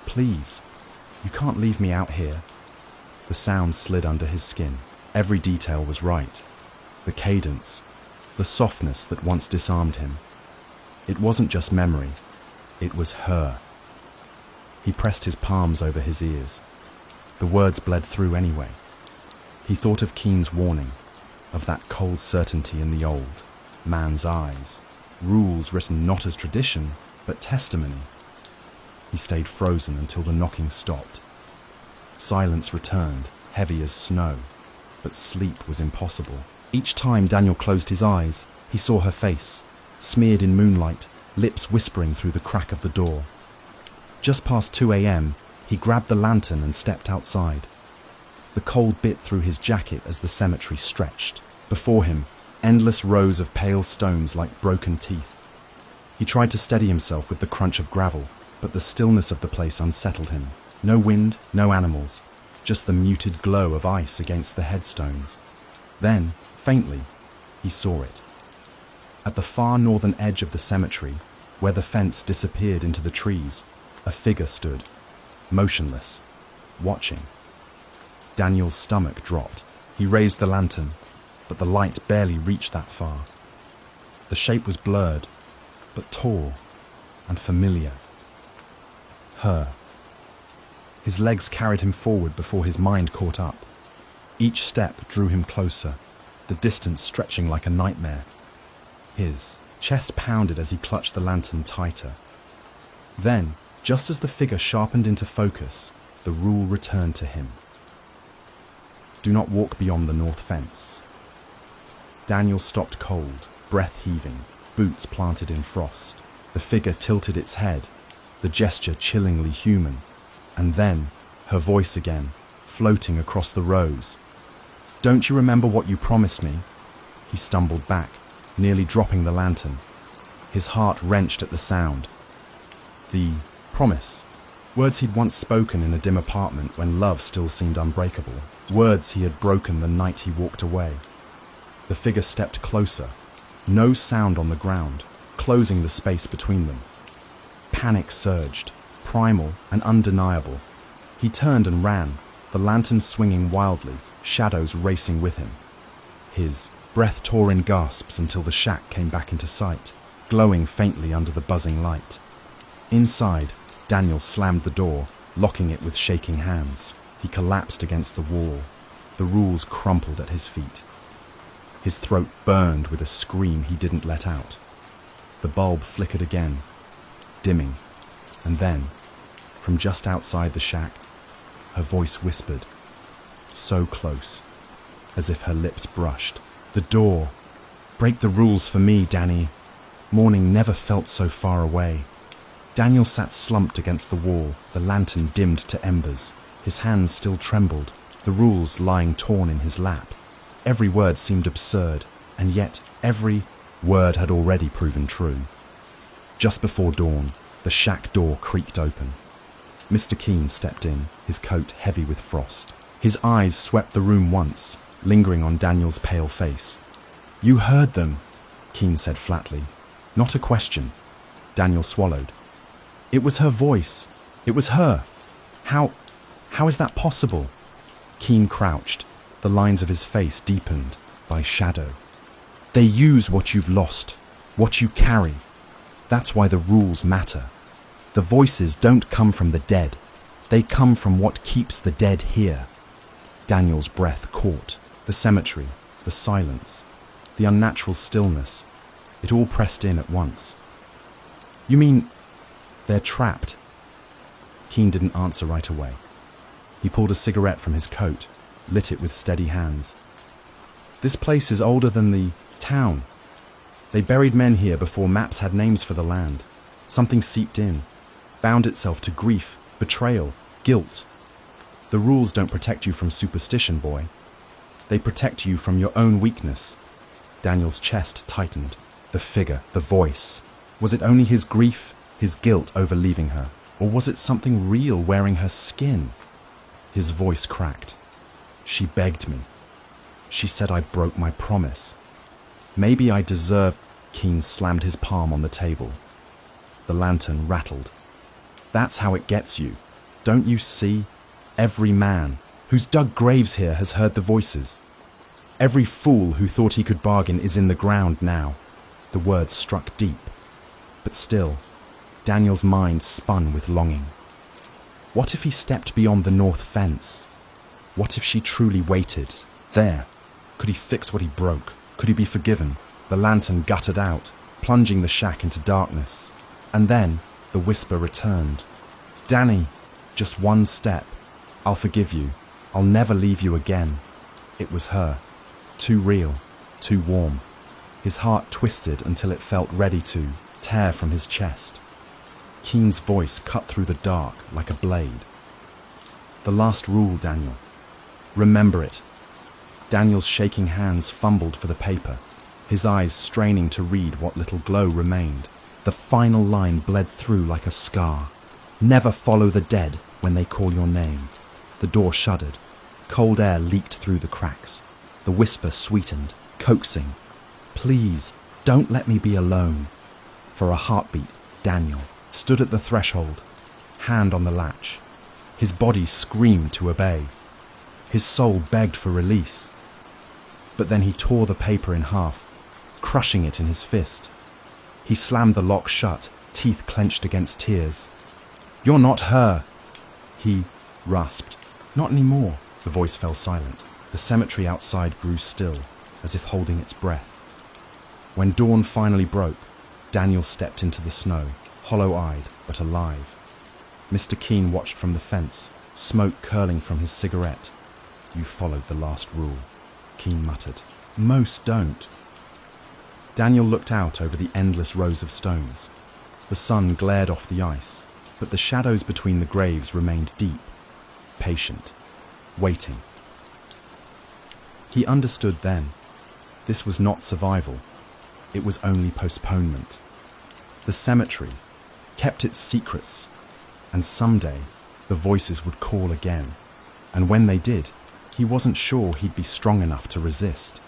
please, you can't leave me out here." The sound slid under his skin. Every detail was right. The cadence, the softness that once disarmed him. It wasn't just memory, it was her. He pressed his palms over his ears. The words bled through anyway. He thought of Keen's warning, of that cold certainty in the old man's eyes, rules written not as tradition, but testimony. He stayed frozen until the knocking stopped. Silence returned, heavy as snow, but sleep was impossible. Each time Daniel closed his eyes, he saw her face, smeared in moonlight, lips whispering through the crack of the door. Just past 2 a.m., he grabbed the lantern and stepped outside. The cold bit through his jacket as the cemetery stretched. Before him, endless rows of pale stones like broken teeth. He tried to steady himself with the crunch of gravel, but the stillness of the place unsettled him. No wind, no animals, just the muted glow of ice against the headstones. Then, faintly, he saw it. At the far northern edge of the cemetery, where the fence disappeared into the trees, a figure stood, motionless, watching. Daniel's stomach dropped. He raised the lantern, but the light barely reached that far. The shape was blurred, but tall and familiar. Her. His legs carried him forward before his mind caught up. Each step drew him closer, the distance stretching like a nightmare. His chest pounded as he clutched the lantern tighter. Then, just as the figure sharpened into focus, the rule returned to him. Do not walk beyond the north fence. Daniel stopped cold, breath heaving, boots planted in frost. The figure tilted its head, the gesture chillingly human. And then, her voice again, floating across the rows. "Don't you remember what you promised me?" He stumbled back, nearly dropping the lantern. His heart wrenched at the sound. The promise. Words he'd once spoken in a dim apartment when love still seemed unbreakable. Words he had broken the night he walked away. The figure stepped closer. No sound on the ground, closing the space between them. Panic surged, primal and undeniable. He turned and ran, the lantern swinging wildly, shadows racing with him. His breath tore in gasps until the shack came back into sight, glowing faintly under the buzzing light. Inside, Daniel slammed the door, locking it with shaking hands. He collapsed against the wall. The rules crumpled at his feet. His throat burned with a scream he didn't let out. The bulb flickered again, dimming, and then, from just outside the shack, her voice whispered, so close, as if her lips brushed. "The door. Break the rules for me, Danny. Morning never felt so far away." Daniel sat slumped against the wall, the lantern dimmed to embers. His hands still trembled, the rules lying torn in his lap. Every word seemed absurd, and yet every word had already proven true. Just before dawn, the shack door creaked open. Mr. Keene stepped in, his coat heavy with frost. His eyes swept the room once, lingering on Daniel's pale face. "You heard them," Keene said flatly. "Not a question." Daniel swallowed. "It was her voice. It was her. How is that possible?" Keene crouched, the lines of his face deepened by shadow. "They use what you've lost, what you carry. That's why the rules matter. The voices don't come from the dead. They come from what keeps the dead here." Daniel's breath caught. The cemetery, the silence, the unnatural stillness. It all pressed in at once. "You mean they're trapped?" Keene didn't answer right away. He pulled a cigarette from his coat, lit it with steady hands. "This place is older than the town. They buried men here before maps had names for the land. Something seeped in, bound itself to grief, betrayal, guilt. The rules don't protect you from superstition, boy. They protect you from your own weakness." Daniel's chest tightened. The figure, the voice. Was it only his grief, his guilt over leaving her? Or was it something real wearing her skin? His voice cracked. "She begged me. She said I broke my promise. Maybe I deserve..." Keene slammed his palm on the table. The lantern rattled. "That's how it gets you. Don't you see? Every man who's dug graves here has heard the voices. Every fool who thought he could bargain is in the ground now." The words struck deep. But still, Daniel's mind spun with longing. What if he stepped beyond the north fence? What if she truly waited? There. Could he fix what he broke? Could he be forgiven? The lantern guttered out, plunging the shack into darkness. And then the whisper returned. "Danny, just one step. I'll forgive you. I'll never leave you again." It was her. Too real, too warm. His heart twisted until it felt ready to tear from his chest. Keene's voice cut through the dark like a blade. "The last rule, Daniel. Remember it." Daniel's shaking hands fumbled for the paper, his eyes straining to read what little glow remained. The final line bled through like a scar. "Never follow the dead when they call your name." The door shuddered. Cold air leaked through the cracks. The whisper sweetened, coaxing. "Please, don't let me be alone." For a heartbeat, Daniel stood at the threshold, hand on the latch. His body screamed to obey. His soul begged for release. But then he tore the paper in half, crushing it in his fist. He slammed the lock shut, teeth clenched against tears. "You're not her," he rasped. "Not anymore." The voice fell silent. The cemetery outside grew still, as if holding its breath. When dawn finally broke, Daniel stepped into the snow, hollow-eyed but alive. Mr. Keene watched from the fence, smoke curling from his cigarette. "You followed the last rule," Keene muttered. "Most don't." Daniel looked out over the endless rows of stones. The sun glared off the ice, but the shadows between the graves remained deep, patient, waiting. He understood then. This was not survival. It was only postponement. The cemetery kept its secrets, and someday the voices would call again. And when they did, he wasn't sure he'd be strong enough to resist.